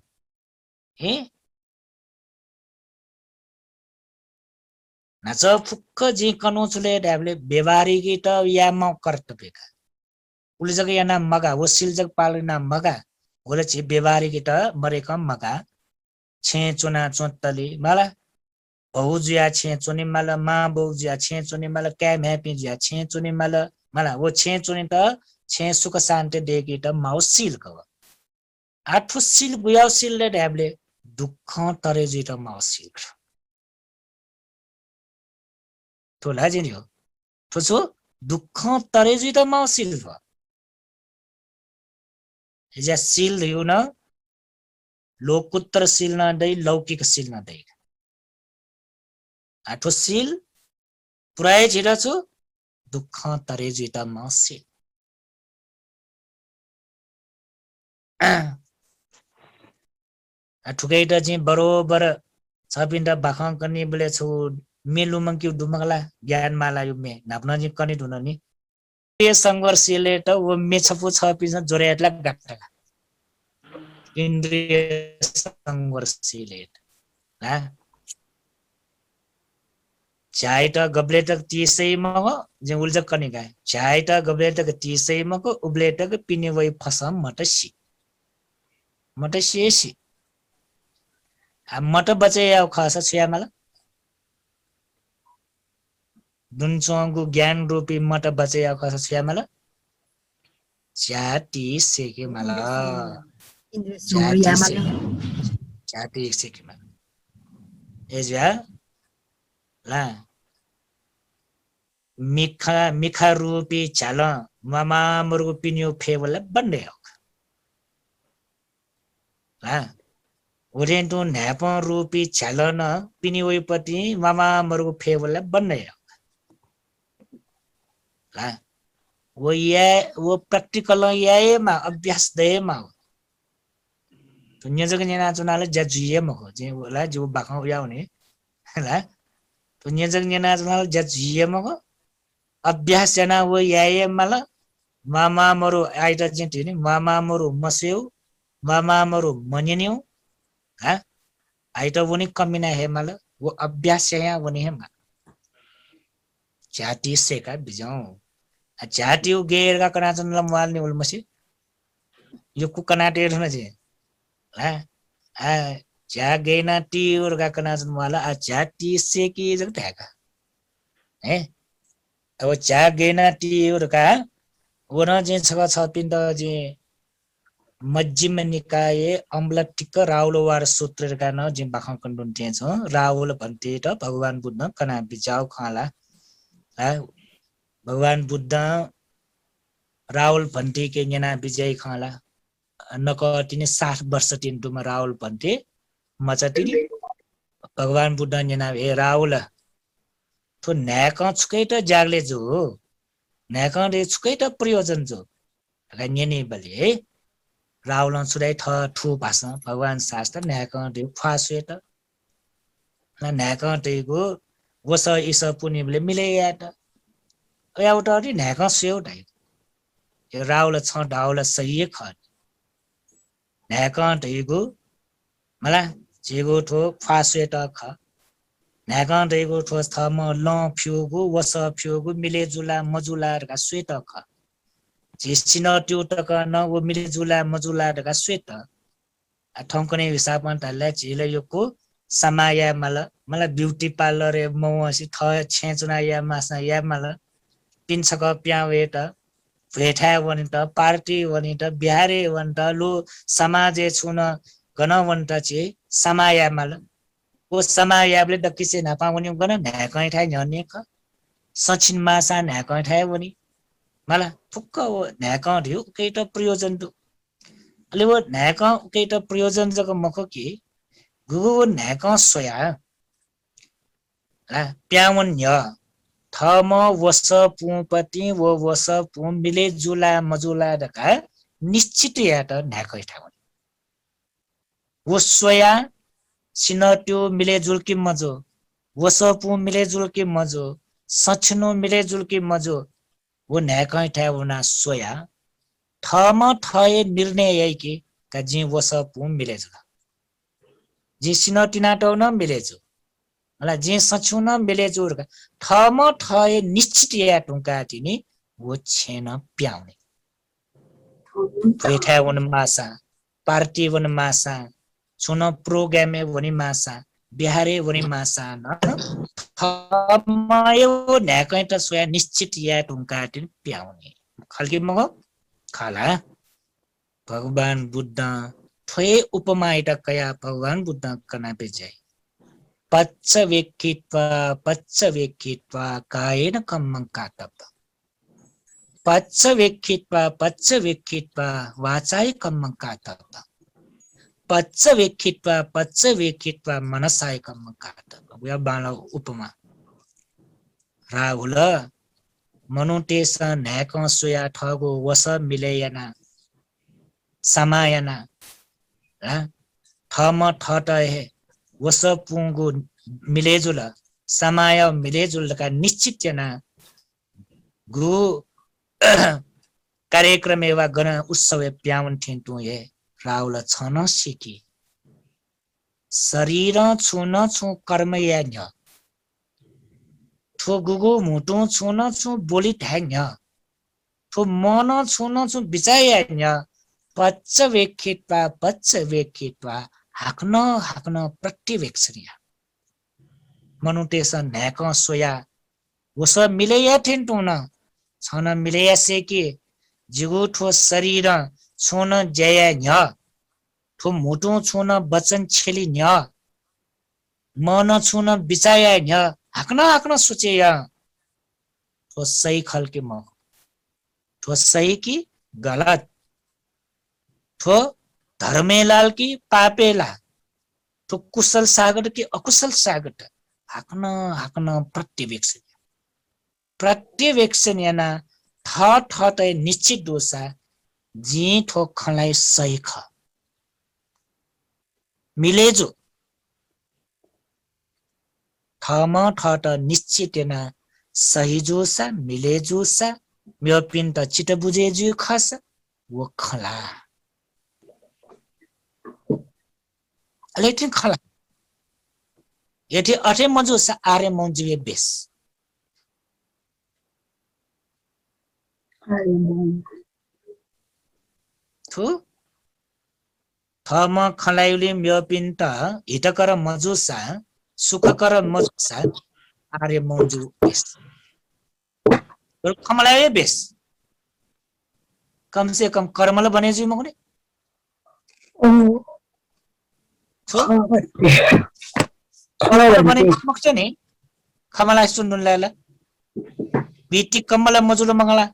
हे नाच फुक्क जी कनु छुले ड्याबले व्यवहारिक त या म कर्तव्य का उले जग या नाम मगा वो सिल जग पाल नाम मगा गोले छि व्यवहारिक त मरे कम मगा छे चुना चोतली माला बहुजिया छे चुनी माला मा बहुजिया छे चुनी माला कै म्यापी जिया छे चुनी माला माला वो छे चुनी त छे सुख शान्ति देगी त माउ सिल कव आठु सिल बुयाउ सिल ले ड्याबले दुख तरे जी त माउ सिल तो लाजिन हो तो सो दुख तरे जी त माउ सिल भ एजा सिल यो न लोकोत्तर सिल न दै लौकिक सिल न दै आठो सिल पुरै छिटछु दुःख तरे जुइता मसे ठुकै त चाहिँ बरोबर छ पिण्ड बाखं कनि बोले छु मेलु मंक्यु दुमगला ज्ञान माला यु मे नाप्न जी कनि धुन नि ये संघर्षले त वो मे छपु छ पिस जोरेटला गाटा इन्द्रिय संघर्षले हा चाय त गब्ले तक तीसै मग जे उल्ज कनि गाय चाय त गब्ले तक तीसै मग उब्ले तक पिने वइ फसम मटसी मट बचे याव खासा छ्यामला दुनचोंगु ज्ञान रूपी मट बचे याव खासा छ्यामला जाति सेके मला जाति सेके मला एजा ला मिखा रूपी चाल मामा मरु पिन्यो फेवला बन्डे हो ला ओरेन्टो न्याप रूपी चालन पिनिवैपति मामा मरु फेवला बन्डे हो ला वो प्रैक्टिकल याएमा अभ्यास दएमा हो दुनिया जग नेना चुनाले जजुए मको जे होला जो बाखौ याउने ला दुनिया जग नेना चुनाले जजुए मको अभ्यास जना वो याए मला मामा मरु आइटा जेंति नि मामा मरु मसेउ मामा मरु मनिन्यु हा आइटा वनी कमिना हे मला वो अभ्यास या वनी हे मा जाति से का बिजौ जाति उ गेर का कना चन लमवाल नि उलमसी यो कु कना टेर न जे हा आ जा गेना टी और का कना चन वाला आ जाति से की जग थाका हे अब चा गेना टी और का वन जे छ पिण्ड जे मज्जिम निकाय अम्लटिक राउलवार सूत्र का न जे बाखं कन्डुन ते छ राउल भन्ते त भगवान बुद्ध कना बिजाउ खाला भगवान बुद्ध राउल भन्ते के जना विजय खाला नक तिनी 60 वर्ष तिनटुमा राउल भन्ते मचतिनी भगवान बुद्ध जना ए राउल तो न्याक छुकै त जागले जो न्याक रे छुकै त प्रयोजन जो गन्यने बले राउल छुदै थ ठु भाषा भगवान शास्त्र न्याक रे फासवे त न्याक टेको वस इस पुनिबले मिले यात एउटा रि न्याक सेउ ढाइ राउल छ ढाउल सही ख न्याक टेको मला जेगो ठो फासवे त ख न्याक टेको ठो थम ल फ्युगु वस फ्युगु मिले जुला मजुला का स्वेत ख जिसिन त्यो तक न वो मिले जुला मजुला का स्वेत ठौकने हिसाबमा तले झिले योको समाया मला ब्युटी पार्लर ए मौसी थ छेचना या मासा या मला पिन्छक प्यावे त भेठा वनि त पार्टी वनि त बिहारे वनि त लो समाजे छुन गन वनि त चे समाया मला ओ समायाले त किसे नापा वनि गन न्याकै ठाइ झन्ने ख सचिन मासा न्याकै ठाइ वनि मला फुक्क न्याक ढिउ केही त प्रयोजन दु अले वो न्याक केही त प्रयोजन जक मख कि गुगु न्याक सोया प्यावन य थम वस पुपति वो वस पु मिले जुला मजुला दका निश्चित या त न्याकै ठाउँ वो सोया सिनट्यो मिले जुलकी मजो वस पु मिले जुलकी मजो सछनो मिले जुलकी मजो वो न्याकै ठाउँ ना सोया थम थए निर्णय यही कि का जी वस पु मिले जुला जी सिनटिना त न मिले जु मलाई जे सछु न मिले जुर थम थए निश्चित या टुका तिनी वो छेन प्याउने भेठा वन मासा पार्टी वन मासा छुन प्रोग्रामे वनि मासा बिहारे वनि मासा न थमयो न्याकै त सोया निश्चित या टुका तिनी प्याउने खल्की मग खाला भगवान बुद्ध थोए उपमा इटा कया भगवान बुद्ध कना पे जाय पच्च वेक्खित्वा कायेन कम्मं कातप पच्च वेक्खित्वा वाचाय कम्मं कातप पच्च वेक्खित्वा मनसाय कम्मं कातप या बाला उपमा राहुल मनुटेस न्याक सोया ठगो वस मिलेयना समायना ठम ठट हे वस पुंगु मिलेजुल समाय मिलेजुल का निश्चित जना गु कार्यक्रम एवा गण उत्सव प्यावन ठेन्टु हे राहुल छन सिकी शरीर छुन छु कर्म यान्य ठो गुगु मुटु छुन छु बोली थान्य ठो मन छुन छु विचायान्य पच्च वेखित्वा हाक्न प्रतिवेक्षणीय मनुटेसन न्याक सोया वस मिलेया ठेन्टुन छन मिलेया सेके जिगु ठो शरीर छुन जयान्य ठो मुटु छुन वचन छेली न्य मन छुन बिचाया न्य हाक्न सोचेय ठो सही खल्के म ठो सही की गलत ठो धर्मेलाल की पापेला ठो कुशल सागर की अकुशल सागर हाक्न प्रतिवेक्षण याना ठ निश्चित दोषा जी ठो खलाई सही ख मिलेजो ठम ठट निश्चित याना सही जोसा मिलेजोसा म्यो पिन त चिट बुझे जु खस वो खला लेकिन खला यति अठे मजोसा आरे मौजुए बेस थु थम खलायुले म्यो पिन त हितकर मजोसा सुखकर मजोसा आर्य मौजु बेस खमलाए बेस कम से कम कर्मल बने जी मगने कर्मल बने मक्छ नि खमला सुन्नुन लाला बीटी कमला मजुल मंगला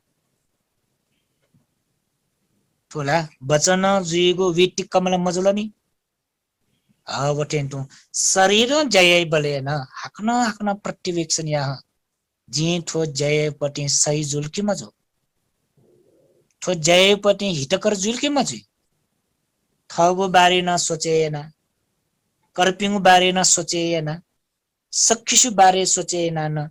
थोला बचन जुइगो बीटी कमला मजुल नि आवटेन्टु शरीर जय बलेन हाक्न प्रतिवेक्षण या जी ठो जय पटी सही जुल्की मजो ठो जय पटी हितकर जुल्की मजी थगो बारे न सोचेन कर्पिङ बारे न सोचेन सक्किसु बारे सोचेन न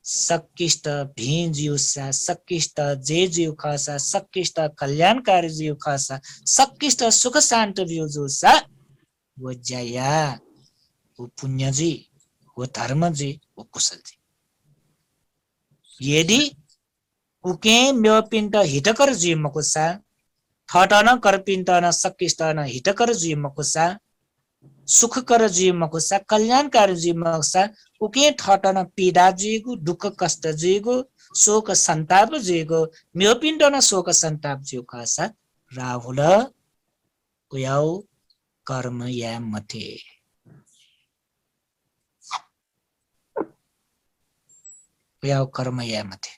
सक्किष्ट भिजिउसा सक्किष्ट जे जिउ खासा सक्किष्ट कल्याणकारी जिउ खासा सक्किष्ट सुख शान्त बिउजुसा वो जया वो पुण्य जी वो धर्म जी वो कुशल जी यदि उके म्यो पिन्ट हितकर जी मकुसा ठटन कर्पिन्ट न सक्किष्ट न हितकर जी मकुसा सुखकर जी मकुसा कल्याणकारी जी मकुसा उके ठटन पीडा जीगु दुःख कष्ट जीगु शोक संताप जीगु म्यो पिन्ट न शोक संताप जीगु खासा राहुल उयाउ कर्म या मथे उयाउ कर्म या मथे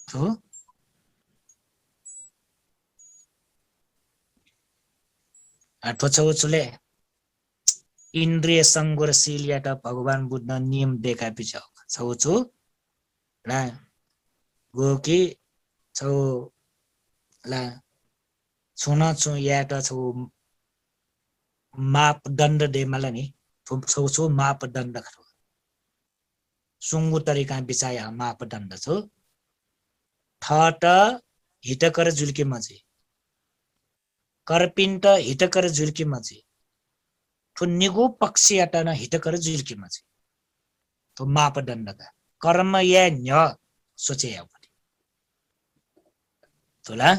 तो आठो छौचुले इन्द्रिय संगोरशील भगवान बुद्ध नियम देखा पिछा छौचु ला गोकी छौ ला छुना छु याट छौ मापदण्ड दे मलाई नि छौचु मापदण्ड खरो सुंगु तरिका बिचाया मापदण्ड छौ ठट हितकर जुल्के मजे कर्पिन्ट हितकर जुल्के मजे तो निगो पक्षी अटन हितकर जुल्के मजे तो मापदण्ड का कर्म या न्य सोचे या पनि तोला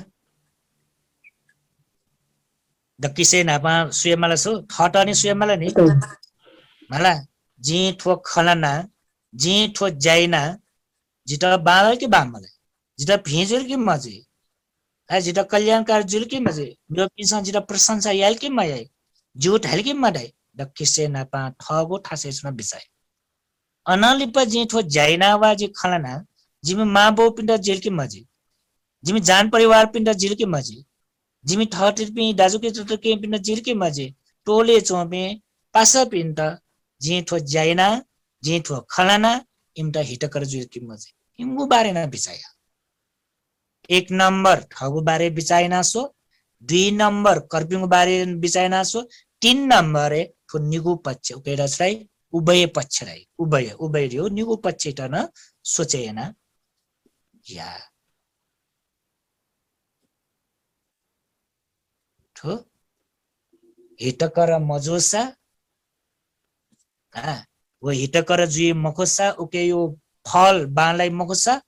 दक्किसे नापा सुयमला सो ठटनी सुयमला नि मला जी ठो खलना जी ठो जाइना जिता बाल के बामले जिता भेजर के मजे आ जिता कल्याणकार जुल के मजे मेरो पिसा जिता प्रशंसा याल के मय जुट हल के मडै दक्किसे नापा ठगो ठासे सुना बिसाय अनालिप जी ठो जाइना वा जी खलना जिमे माँ बाउ पिण्ड जेल के मजे जिमे जान परिवार पिण्ड जेल के मजे जिमी ठटिर पि दाजु के चोट के पिन जिर के मजे टोले चोपे पासा पिंता जी थो जाइना जी थो खलाना इमता हिटकर जुई की मजे इमगु बारे ना बिचाया 1 नंबर ठगु बारे बिचाइना सो 2 नंबर कर्पिङु बारे बिचाइना सो 3 नंबर थो निगु पक्ष उकेडा छ्राई उभय पक्ष राई उभय रियो निगु पक्ष टन सोचेना या ठो हिटकर मजोसा वो हिटकर जुई मखोसा उके यो फल बालाई मखोसा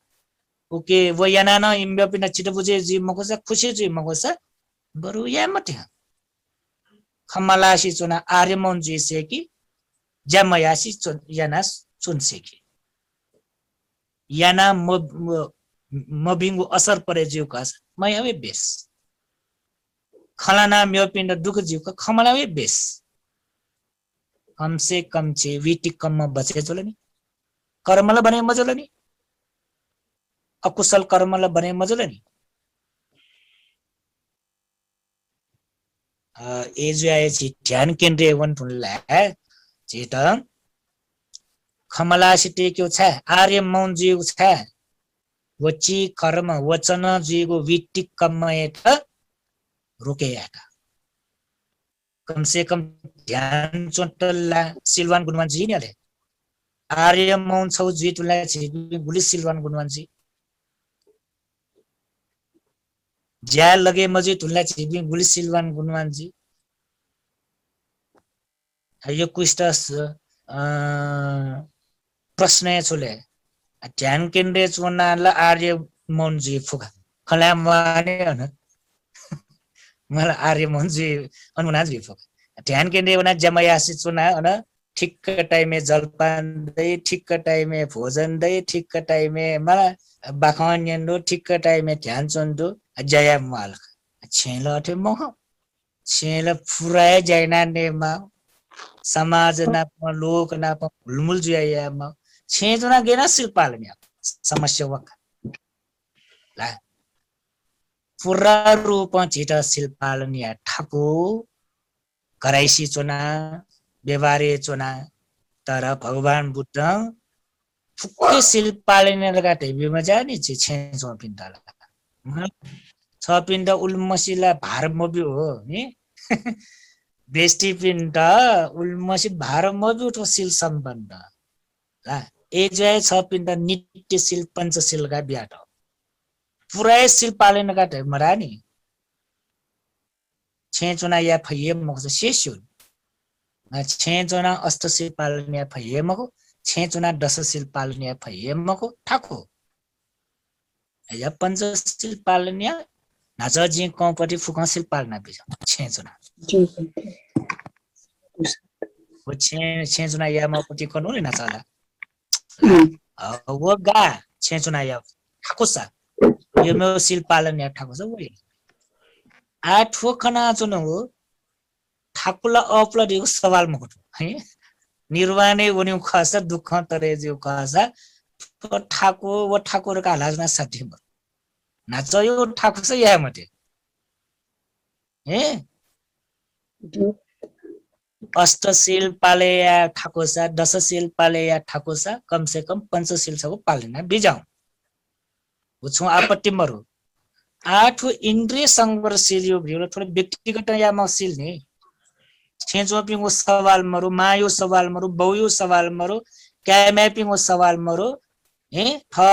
उके वो याना इम्ब्या पिना छिटो बुझे जी मखोसा खुशी जी मखोसा बरु या मते खमलासी चुना आर्यमन जी से कि जमयासी याना चुनसे कि याना मबिंगु असर परे जीव का मयावे बेस खलाना म्यो पिंड दुख जीव का खमलावे बेस कम से कम चे वीटी कम बचे चलनी कर्मला बने मजलनी अकुशल कर्मला बने मजलनी ए जो आए छि ध्यान केन्द्रीय वन ठुनला छिट खमला सिटे क्यो छ आर्य मौन जीव छ वची कर्म वचन जीवको वीटी कम एट रुकेयाका कम से कम ध्यान चोटला सिलवान गुणवान जी ने आर्य मौन छौ जीतुला छि गुली सिलवान गुणवान जी ज्या लगे मजी तुला छि गुली सिलवान गुणवान जी यो क्वेश्चन प्रश्न छुले ध्यान केन्द्र चुनाला आर्य मौन जी फुगा खलामाने न मला आर्य मौन जी अनुना जी फुगा ध्यान केन्द्र वना जमयासी चुना अन ठिक्क टाइममा जलपान दे ठिक्क टाइममा भोजन दे ठिक्क टाइममा मला बाखन यन्दो ठिक्क टाइममा ध्यान चन्दो जया माल छेल अथे मह छेल फुराय जैना नेमा समाज ना लोक ना हुलमुल जुया म छेजना गेना सिलपालन्या समस्या वक ला पुरा रूप छिटा सिलपालन्या ठाको कराइसी चुना व्यवहारे चुना तर भगवान बुद्ध फुक्के सिलपालन्या लगा टेबीमा जानी छि छेजो पिन्डाला छ पिण्ड उल्मसिला भार मबि हो नि बेष्टि पिण्ड उल्मसि भार मबि उठो सिल सम्बन्ध ला ए जय छ पिण्ड नित्य सिल पंचशील का ब्याट पुरै सिल पालन का टे मरानी छे चुना या फये मको शेष्यु छे चुना अष्टशील पालन या फये मको छे चुना दशशील पालन या फये मको ठाको या पंचशील पालन या नाचा जी कौपटी फुकशील पालना बिज छे चुना वो छे चुना या मपटी कनु नि नाचाला वो गा छे चुना या ठाकुसा यो मेरो सिल पालन या ठाकुसा वो आ ठोकना चुन हो ठाकुला अपलडिको सवाल मको है निर्वाणे वनि खसा दुख तरे जो खसा ठाको वो ठाकुर का लाजना साथी म नाच यो ठाकुसा या मते हे अष्टशील पालेया ठाकुसा दशशील पालेया ठाकुसा कम से कम पंचशील सबको पालना बिजाऊ उछु आपत्ति मरु आठ इंद्रिय संवर्शील यो भियो थोड़ा व्यक्तिगत या मसिल नि छेजोपिङ सवाल मरु मायो सवाल मरु बौयो सवाल मरु क्यामेपिङ सवाल मरु हे थ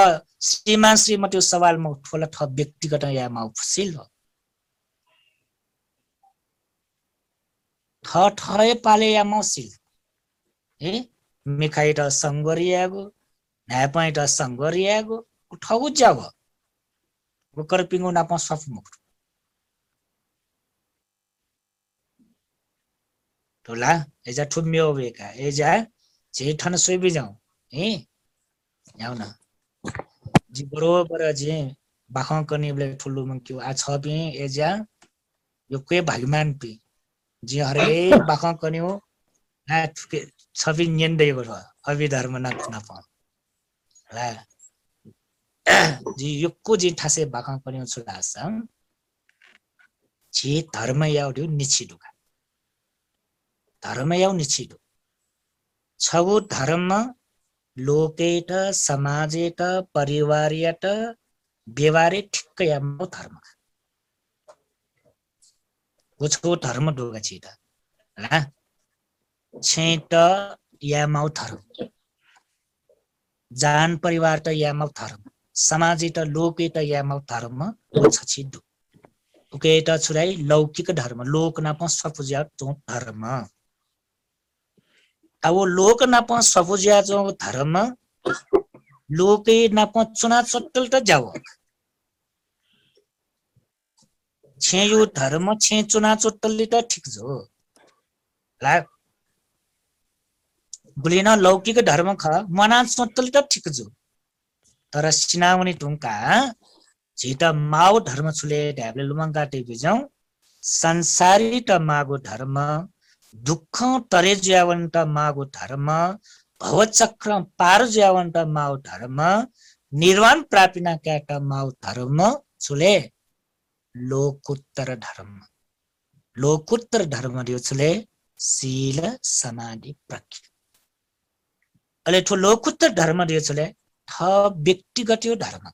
श्रीमान श्रीमती सवाल म ठोला थ व्यक्तिगत या मसिल हो ठठय पाले या मसिल हे मिखाइट संगरियागो नापाइट संगरियागो ठगु जाव वकर पिङो नाप सफ मुख टोला एजा ठुम्यो वेका एजा जे ठन सोइबि जाऊ हे जाऊ न जी बरोबर जे बाख कनिबले ठुल्लु मंक्यो आ छबि एजा यो के भगवान पि जी हरे बाख कन्यो आ छबि न्यन्दै गरो अवि धर्म न प ला जी योको जी ठासे बाख कन्यो छुलास जी धर्म याउड्यो निछि दुका धर्म याउ निछिडो छगु धर्म लोकेट समाजेट परिवारेट व्यवहारे ठिक्क यामौ धर्म उसको धर्म डोगा छिटा ला छेट यामौ धर्म जान परिवार त यामौ धर्म समाजित लोकेट यामौ धर्म छछिदो उकेट छुराई लौकिक धर्म लोक नाप सपुज्या चो धर्म अब लोक नाप सपुज्या चो धर्म लोके नाप चुना चट्टल त जाओ छे यो धर्म छे चुना चट्टल त ठीक जो ला बुलिन लौकिक धर्म ख मना चट्टल त ठीक जो तर सिनाउनी ढुङ्का झिट माउ धर्म छुले ढ्याब्ले लुमङ्गा टेबिजौ संसारी त मागो धर्म दुःख तरे ज्यावन त मागो धर्म भवचक्र पार ज्यावन त माउ धर्म निर्वाण प्रापिना क्याट माउ धर्म छुले लोकोत्तर धर्म छुले शील समाधि प्रज्ञा अले ठो लोकोत्तर धर्म छुले थ व्यक्तिगत यो धर्म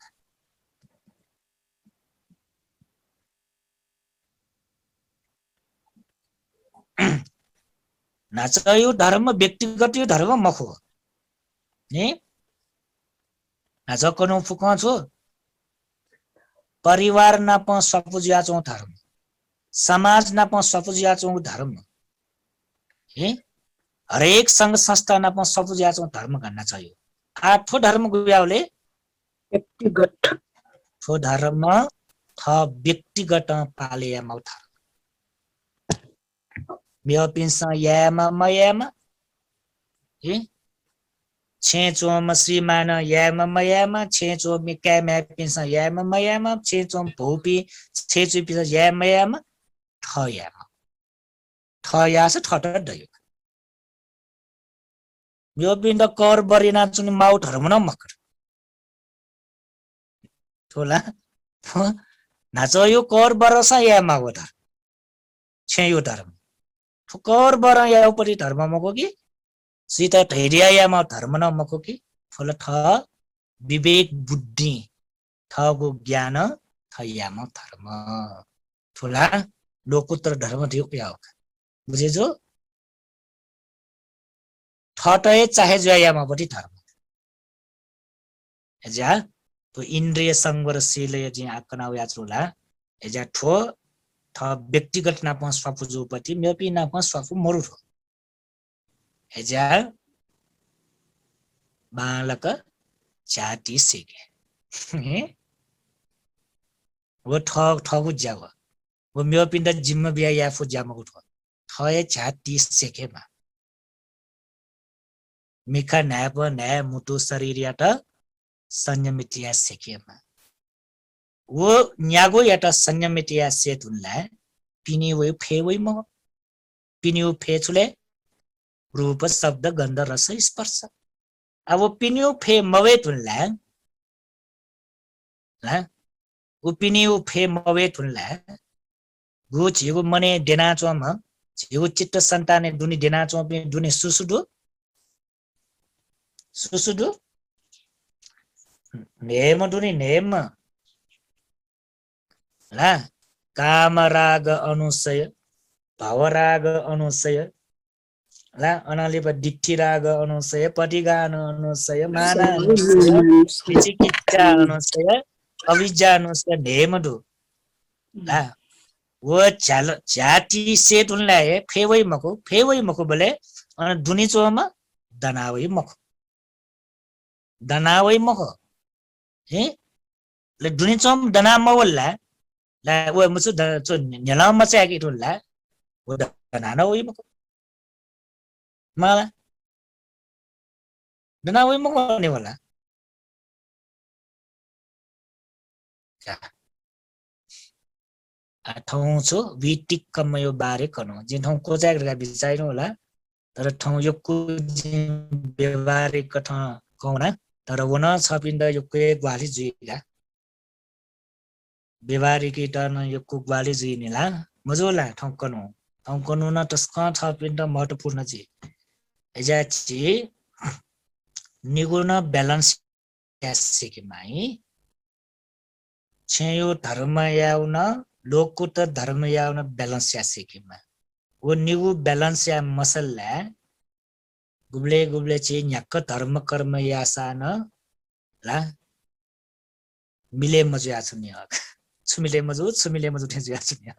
नाच यो धर्म व्यक्तिगत यो धर्म मखो ने नाच कनो फुका छो परिवार नाप सपुजिया चौ धर्म समाज नाप सपुजिया चौ धर्म हे हरेक संघ संस्था नाप सपुजिया चौ धर्म गन्न चाहियो आठो धर्म गुयाउले व्यक्तिगत ठो धर्म थ व्यक्तिगत पाले यामौ धर्म म्यो पिन्सा यामा मयामा हे छेचोम श्रीमान यामा मयामा छेचोम मिका म्या पिन्सा यामा मयामा छेचोम भोपी छेचु पिसा यामा यामा थ यास ठट दयो म्यो पिन्द कर बरिना चुनि माउ धर्म न मकर ठोला नाच यो कर बरसा यामा हो धर्म छे यो धर्म कर बर या उपरि धर्म मको कि सीता धैर्य यामा धर्म न मको कि फल थ विवेक बुद्धि थगो ज्ञान थ यामा धर्म ठुला लोकोत्तर धर्म थियो या हो बुझे जो थटै चाहे जयामा पनि धर्म एजा तो इन्द्रिय संवर सीलय जी आकना यात्रुला एजा ठो थ व्यक्तिगत नाप स्वाफु जोपति मेपि नाप स्वाफु मरु ठो एजा बालक जाति सेके वो ठगु जाव वो मेपि द जिम्म बिया याफु जामगु ठो थय जाति सेकेमा मिखा नाप ना मुटु शरीर यात संयमितिया सेकेमा वो न्यागो यात संयमितिया सेतुनला पिनी वै फे वै म पिनिउ फे छुले रूप शब्द गन्ध रस स्पर्श अब पिनिउ फे मवे तुनला ला उ पिनिउ फे मवे तुनला गु छिगु मने देना चोम छिगु चित्त सन्ताने दुनी देना चोम पे दुनी सुसुदु नेम दुनी नेम ला काम राग अनुसय भावराग अनुसय ला अनालिप दिट्ठी राग अनुसय पटिगान अनुसय माना अनुसय विचिकिच्छा अनुसय अविज्ञा अनुसय नेमदु ला वो जाति सेट उनलाई फेवै मको बोले अनि दुनी चोमा दनावै मको हे ले दुनी चोम दना मवल्ला ला वो मुसु चो न्याला मचा कि टुल्ला वो दना वै मको माला दना वै मको ने वाला ठाउँ छो विटिक्कम यो बारे कनो जे ठाउँ कोजागरका बिचाइनु होला तर ठाउँ यो व्यवहारिक कथा कौना तर वन छपिन्द यो ग्वाली जुइला व्यवहारिक टन यो ग्वाली जुइनेला मजोला ठाउँ कनो अंकनु न तस्का छ पिन महत्वपूर्ण छि एजा छि निगुण ब्यालेन्स यासिक माई छेयो धर्म याउन लोकको त धर्म याउन ब्यालेन्स यासिकमा वो निगु ब्यालेन्स या मसल्ला गुब्ले गुब्ले छि न्याक धर्म कर्म यासान ला मिले मजु याछुनि छुमिले मजु ठेजु याछुनि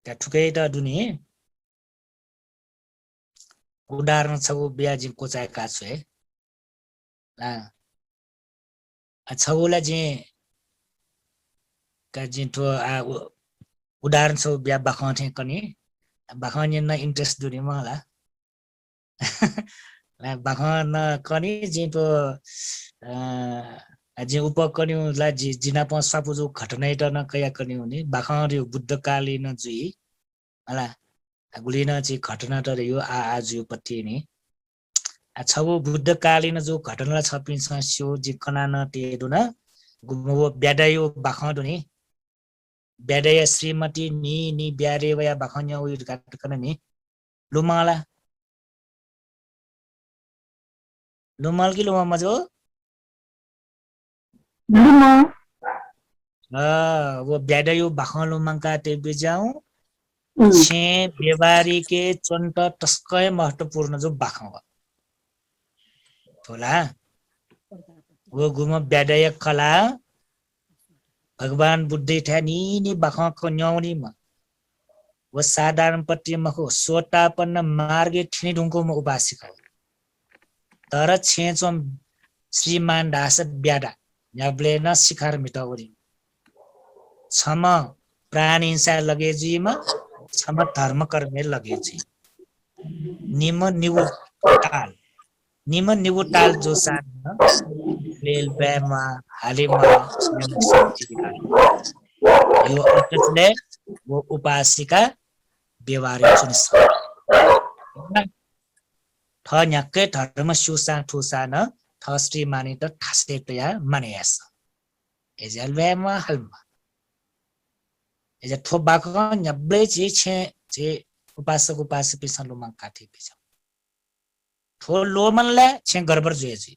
त्या ठुकै त दुनी उदाहरण छ ब्याजी कोचाएका छु है छगुला जे का जिन्टो उदाहरण छ ब्या बाखथे कनी बाखने न इन्ट्रेस्ट दुनी मला बाखन कनी जिन्टो जे उपकन्यु ला जिना पसा पुजु घटना त न कया कन्यु नि बाखरे बुद्ध कालीन जुई होला गुलिन छि घटना त यो आज यो पत्ती नि छगु बुद्ध कालीन जो घटना छपिन्छ स्यो जि कनान तेदु न गुमो ब्याडायो बाखदु नि ब्याडय श्रीमती नि ब्यारे वया बाखन्या उइ घटकन नि लुमाला लुमाल कि लुमा मजो लुमा वो ब्याडायो बाखलो मंका ते बिजाउ छे बेवारी के चन्ट तस्कै महत्वपूर्ण जो बाखौ होला वो गुम ब्याडय कला भगवान बुद्ध था नि बाखौ को न्याउनी म वो साधारण पट्टी मखो सोटापन्न मार्गे ठिनी ढुङ्को म उपासिक तर छेचो श्रीमान दास ब्याडा न्याब्ले न शिखर मिटाउरी छम प्राणी हिंसा लगेजीमा छम धर्म कर्मे लगेजी निम निगु ताल जो सान लेल बेमा हालिमा यो अर्थले वो उपासिका व्यवहारिक चुनिस थ न्याके धर्म सुसा ठुसा न थ श्री मानि त ठासे तया मानेस एजल बेमा हल्मा एजा थो बाको न्याब्ले छे उपासक उपासक पिसन लोमा काठी पिछ थो लोमनले छे गडबड जुएजी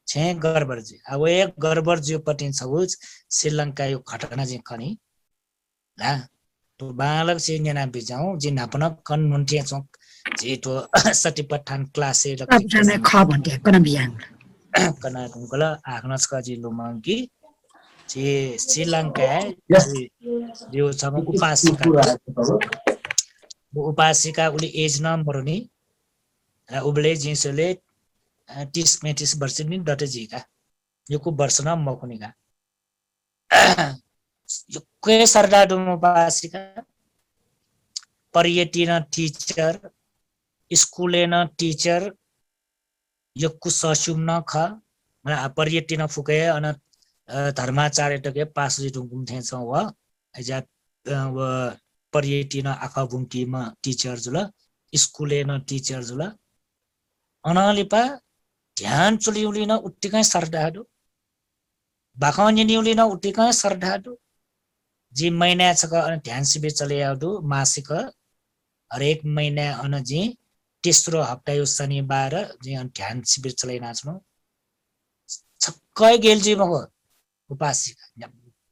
छे गडबड जी अब एक गडबड जो पटिन छउज श्रीलंका यो घटना जे खनी ला तो बालक से नेना बिजाउ जिन अपन कन नुन्टे चोक जे तो सति पठान क्लासे रखि अपने खा भन्थे कन बियाङ कना तुमकला आखना छ जी लोमांगी जे श्रीलंका जो छ उपासिका उली एज नम्बर नि उबले जिसले 30-35 वर्ष नि डटे जीका यो को वर्ष न मकुनिका यो के सरदाडु उपासिका पर्यटन टीचर स्कूले न टीचर यो कु ससुम न ख मला पर्यटन फुके अन धर्माचार्य टके पास जी ढुंगुम थे छ व एजा व पर्यटन आखा भुंकीमा टीचर जुल स्कूले न टीचर जुल अनालिपा ध्यान चुलिउलिन उत्तिकै सरदाडु बाखनिउलिन उत्तिकै सरदाडु जी महिना छक ध्यान शिविर चले आउदु मासिक हरेक महिना अन जी तेस्रो हप्ता यो शनिबार जी ध्यान शिविर चले नाच्नु छक्कै गेलजी मको उपासिका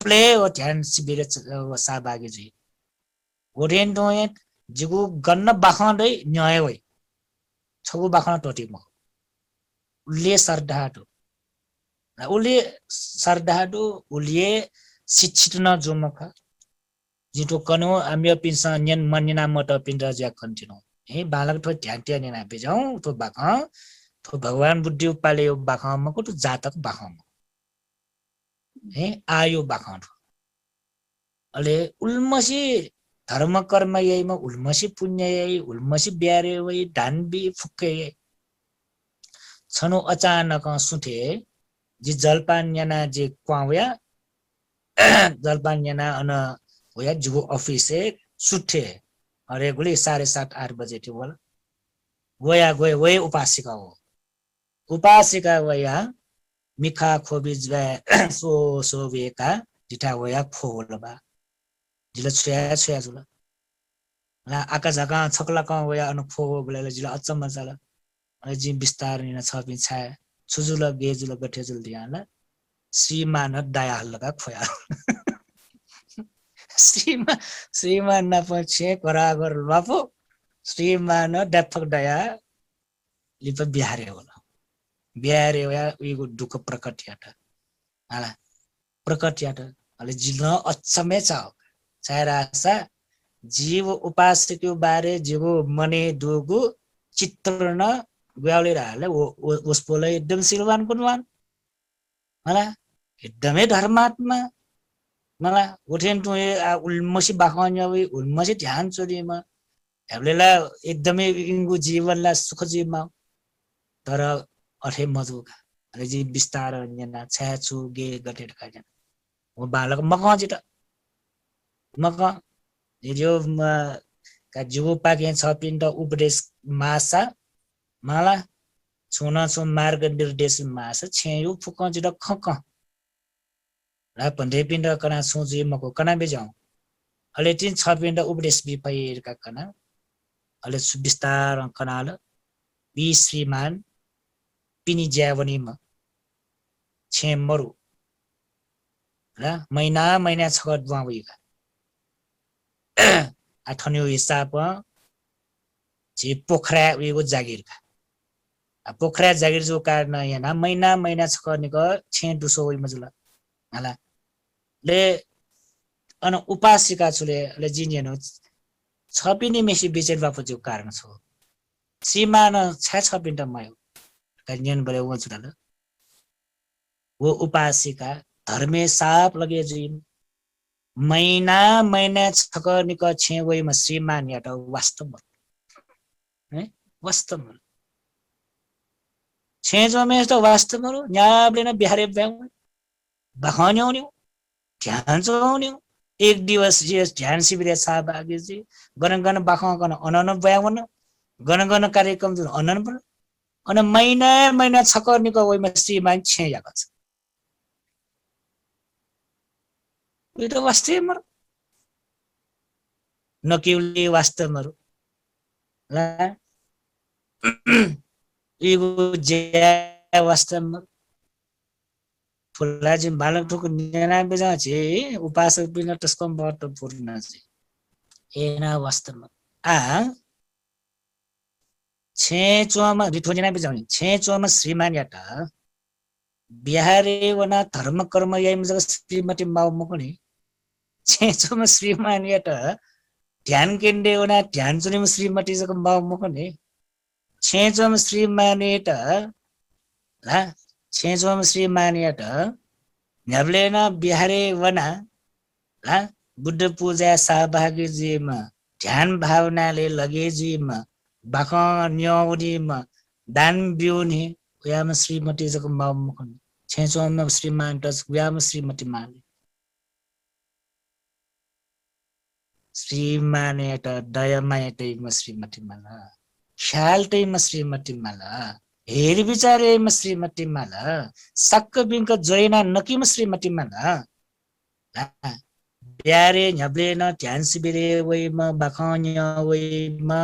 प्ले ओ ध्यान शिविर सहभागी जी ओरेन दोए जिगु गन्न बाखदै न्याय वइ छगु बाखन टोटी म उले सरदाडु उले शिक्षित न जुमख जितो कनो आम्य पिन्सा न्यन मन्यना मट पिन्डा ज्या कन्टिन्यू हे बालक थो ध्यान ध्यान ना बेजाउ तो बाख तो भगवान बुद्धि उपाले यो बाख मको तो जातक बाख हे आयो बाख अले उल्मसी धर्म कर्म यैमा उल्मसी पुण्य यै उल्मसी ब्यारे वै धानबी फुक्के छनो अचानक सुथे जी जलपान याना जे क्वावया जलपान याना अन होया जुगो ऑफिस से सुथे अरे गुली 7:30-8 बजे थे बोल वया गए वही उपासिका हो उपासिका वया मिखा खोबी सो सोवेका जिठा वया फोलबा जिला छुया छुया जुला ला आका झका छकला का वया अन फो बोलेला जिला अचम्म जाला अनि जि विस्तार निना छपि छाया छुजुला गेजुला गठे जुल दियाला श्रीमान दया लगा खोया श्रीमान न पछि करागर बापु श्रीमान डफक दया लिप बिहारे होला बिहारे वया उइगो दुख प्रकट याटा आला प्रकट याटा अले जिल्न अचम्मे चाउ चायरासा जीव उपासको बारे जीव मने दुगु चित्रण ग्याउले राले उसपोले एकदम सिलवान कुनवान मला एकदमै धर्मात्मा मला उठेन तु उल्मसी बाखन्यावी उल्मसी ध्यान चोरीमा हेबलेला एकदमै इङ्गु जीवनला सुख जीवमा तर अठे मजुका अले जी विस्तार न्याना छाछु गे गटेट काजन ओ बालक मकजित मक जो का जुगु पाके छ पिण्ड उपदेश मासा माला छुना छु मार्ग निर्देश मासा छेयु फुकजित खक ला पन्डे पिण्ड कना सोझे मको कना बेजाउ अले तिन छ पिण्ड उपदेश बिपैर का कना अले विस्तार कनाल बी श्रीमान पिनी ज्यावनीमा छेमरु र महिना छगत बाउइका आठन्यो हिसाब जे पोखरा उयो जागिरका पोखरा जागिर जो कारण यहाँ महिना छकनिको छे दुसो होइ मजुला हला ले अन उपासिका छुले ले जिन्यनो छपिनी मेसी बिचेर बापु जो कारण छ सीमान छपिन्ट मयो कन्यन बले वजुला वो उपासिका धर्मे साप लगे जिन महिना छकनिको छे वइमा श्रीमान याट वास्तव है वास्तव छे जमे त वास्तव न्याबले न बिहारे ब्याउ बखन्यौन्यौ ध्यान चौन्यौ एक दिवस जे ध्यान शिविर सहभागी जी गन बाखन अनन ब्याउन गन कार्यक्रम जुन अनन पर अन महिना छकनिको वइमा श्रीमान छे याक छ यो त वास्तव नकिउले वास्तव ला यो जे वास्तव फुलाजी बालक ठुक नेना बेजा छे उपासक बिना तस्कम बट पूर्ण छे एना वास्तव आ छे चोमा रिठोजना बेजा छे चोमा श्रीमान याटा बिहारे वना धर्म कर्म याइ मजग श्रीमती माउ मुकनी छे चोमा श्रीमान याटा ध्यान केन्द्रे वना ध्यान चुनिम श्रीमती जग माउ मुकनी छे चोमा श्रीमान याटा ला छेजोम श्रीमान याट न्याब्लेन बिहारे वना ला बुद्ध पूजा सहभागी जीमा ध्यान भावनाले लगे जीमा बाख न्यौरीमा दान बिउनी याम श्रीमती जक मामुखन छेजोम श्रीमान टस याम श्रीमती माले श्रीमान याट दयामायतै म श्रीमती माला ख्यालतै म श्रीमती माला हेरी विचारे म श्रीमती माला सक्क बिंक जोइना नकिम श्रीमती माला ब्यारे न्याब्लेन ध्यान शिविरे वइमा बाखन्य वइमा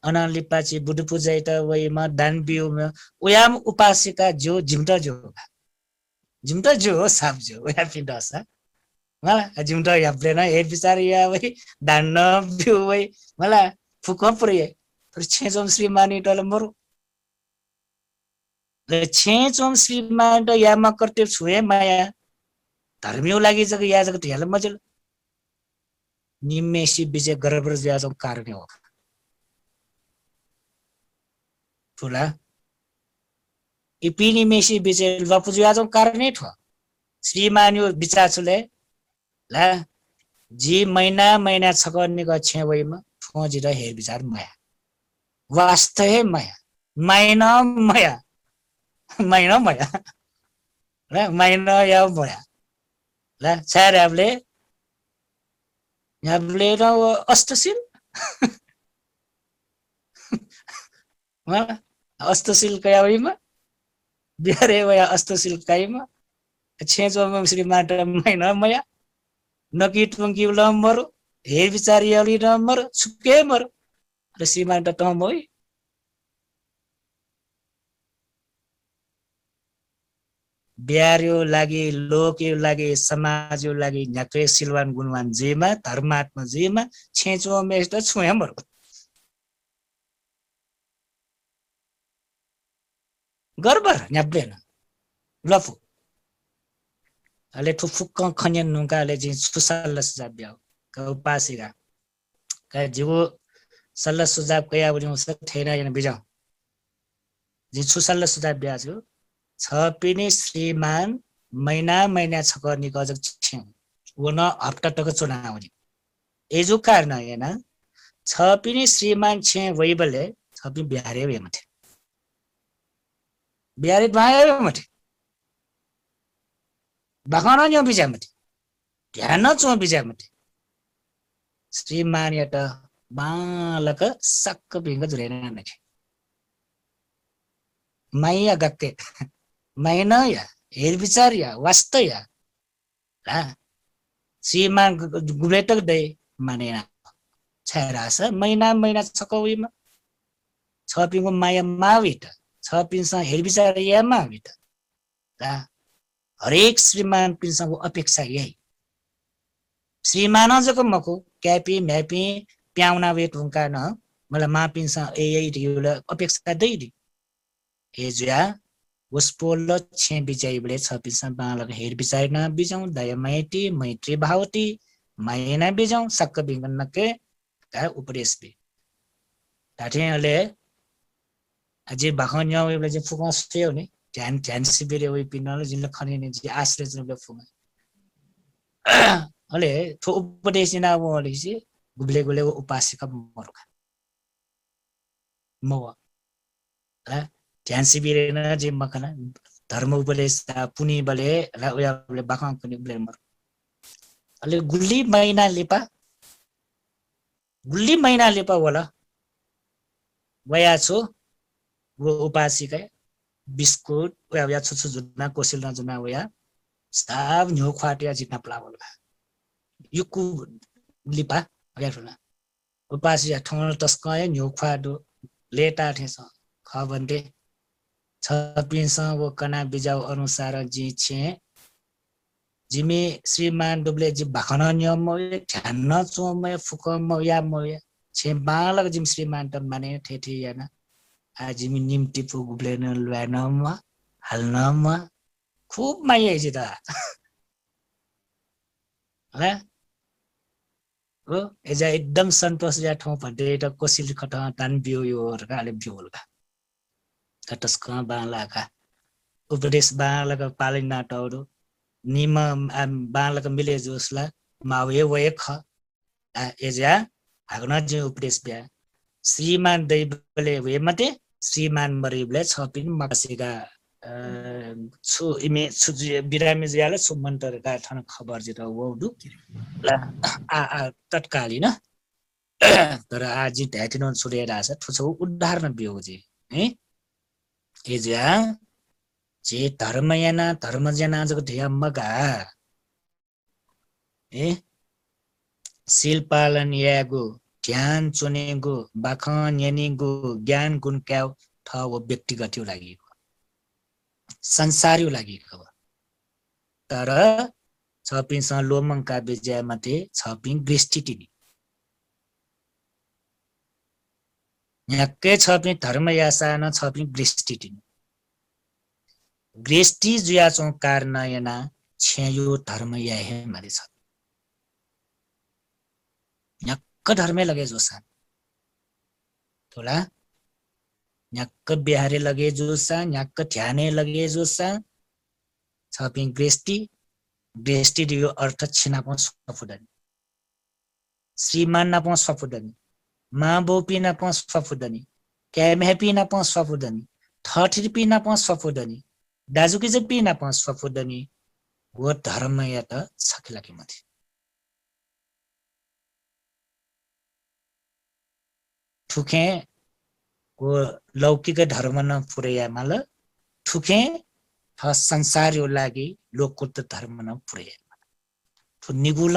अनालिपाची बुद्ध पूजाइत वइमा दान बिउमा उयाम उपासिका जो जिम्टा जो साब जो उया पिडसा मला जिम्टा याब्लेन हेर विचारे या वइ दान बिउ वइ मला फुक पुरे तर छेजम श्रीमानी टल मरु छे चोम श्रीमान यामा करते छुए माया धर्मियो लागि जग या जग ढेल मजल निमेसी बिजे गरबर ज्याजो कारण हो फुला इपिनी मेसी बिजे लपु ज्याजो कारण छ श्रीमान यो विचार छले ला जी महिना छकनि ग छे वइमा फोजी र हेर विचार माया वास्तव माया महिना र महिना या भया ल छाराबले याबले र अष्टसिल अस्तशील कया वहीमा बिहारे वया अस्तशील काइमा छेचोमा श्रीमान मैना मया नकी टुङ्की लम्बर हे विचारी अलि नम्बर छुके मर र श्रीमान त टम होइ बिहार्यो लागि लोक्यो लागि समाजयो लागि झ्याक्रे सिलवान गुणवान जेमा धर्मात्मा जेमा छेचो मेस त छुया मर गर्बर न्याब्लेन लफु अले ठुफुक्क खन्यन नुकाले चाहिँ सुसाल सुजाब्याउ का उपासिका का जीवो सल्ल सुजाब कया पनि उस ठेरा यान बिजाउ जी सुसाल सुजाब्या छु छ पिने श्रीमान महिना छकर्नी गजक छ्यौ वन हप्ता टक चुनाव नि एजो कारण हैन छ पिने श्रीमान छे वैबले छ पि बिहारे वे मथे बिहारे बाया मथे बखाना न्यो बिजा मथे ध्यान चो बिजा मथे श्रीमान यत बालक सक्क बिंग जुरेन नखे माया गक्के मैना या हेर विचार या वास्त या श्रीमान गुलेटक दे माने छरास महिना छकौइमा छपिङको माया मावित छपिङसँग हेर विचार या मावित हरेक श्रीमान पिङसँगको अपेक्षा यही श्रीमान जको मको क्यापी म्यापी प्याउना वेट हुँका न मलाई मापिङसँग यही अपेक्षा दैदी हेजुया उसपोल छे बिजाइबले छपिङसँग बालक हेर विचार न बिजाउँ दया मैटी मैत्री भावती मायना बिजाउँ सक्क बिङ्गन नके का उपदेश बि ताठेले अझै भाखन्या वेबले चाहिँ फुकास थियो नि ध्यान शिविर वे पिनल जिल्ला खनिने जी आश्रय जुले फुगा अले थो उपदेश ना वले चाहिँ गुले गुले उपासिका मरुका मव ध्यान शिविर न जे मखना धर्म उपदेश पुनी बले ला उयाले बाखाङ पनि बले मर अले गुल्ली महिना लेपा वला वया छु वो उपासिका बिस्कुट वया छु जुना कोसिल न जुना वया सब न्यो ख्वाटिया जितना प्लावल युकु लिपा वया जुना उपासिया ठोल तस्कय न्यो ख्वाडो लेटा ठेस खबन्ते छपिन्छ वो कना बिजाउ अनुसार जी छे जिमे श्रीमान दुबले जी भाखन नियम ध्यान न चोमय फुकम या मय छे बालक जिम श्रीमान त माने ठेठी याना आजिमी निम्ति पुगुब्लेन ल्वानमा हाल्नमा खूब माया जी त है हो एजा एकदम सन्तोष या ठाउँ भन्दै त कोसिल खट तान बियो यो रकाले बियोलका कटस्क बालाका उपदेश बालक पालिन नाटौरो निम बालक मिले जोसला मावे वय ख एजा हागना जे उपदेश ब्या श्रीमान दैबले वे मते श्रीमान मरिबले छपिन मकसिगा छु इमे छु बिरामी ज्याले सुमन्तर का ठन खबर जित वडु तत्कालीन तर आज ध्यातिन छोडेर आछ ठुछौ उदाहरण बियो जे है एजा जे धर्मयाना धर्मजना जको ध्या मगा ए सील पालन यागो ध्यान चुनेगो बाखन यानीगो ज्ञान गुण क्याउ ठाउँ व्यक्तिगत लागि संसारी लागि तर छपिङसँग लोमङका विजय मध्ये छपिङ दृष्टिटिनी याक्कै छपिङ धर्म यासा न छपिङ दृष्टिटिनी दृष्टि जुयाचो कारण याना छेयो धर्म याहे मारे छ याक्क धर्मै लगे जोसा थोला याक्क बिहारे लगे जोसा याक्क ध्याने लगे जोसा छपिङ दृष्टि दियो अर्थ छिना पो सफुदनी श्रीमान न पो सफुदनी माँ बोपी न पो सफुदनी क्याम हेपी न पो सफुदनी थर्टी पी न पो सफुदनी दाजुकी चाहिँ पी न पो सफुदनी वो धर्म या त छकिलाकी मथे ठुके वो लौकिक धर्म न पुर्यामा ल ठुके ठ संसार यो लागि लोकुत धर्म न पुर्यामा ठु निगुल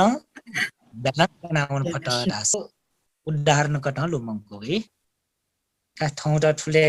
बेला बनाउन फट रास उदाहरण कट लुमङको है का ठाउँ र ठुले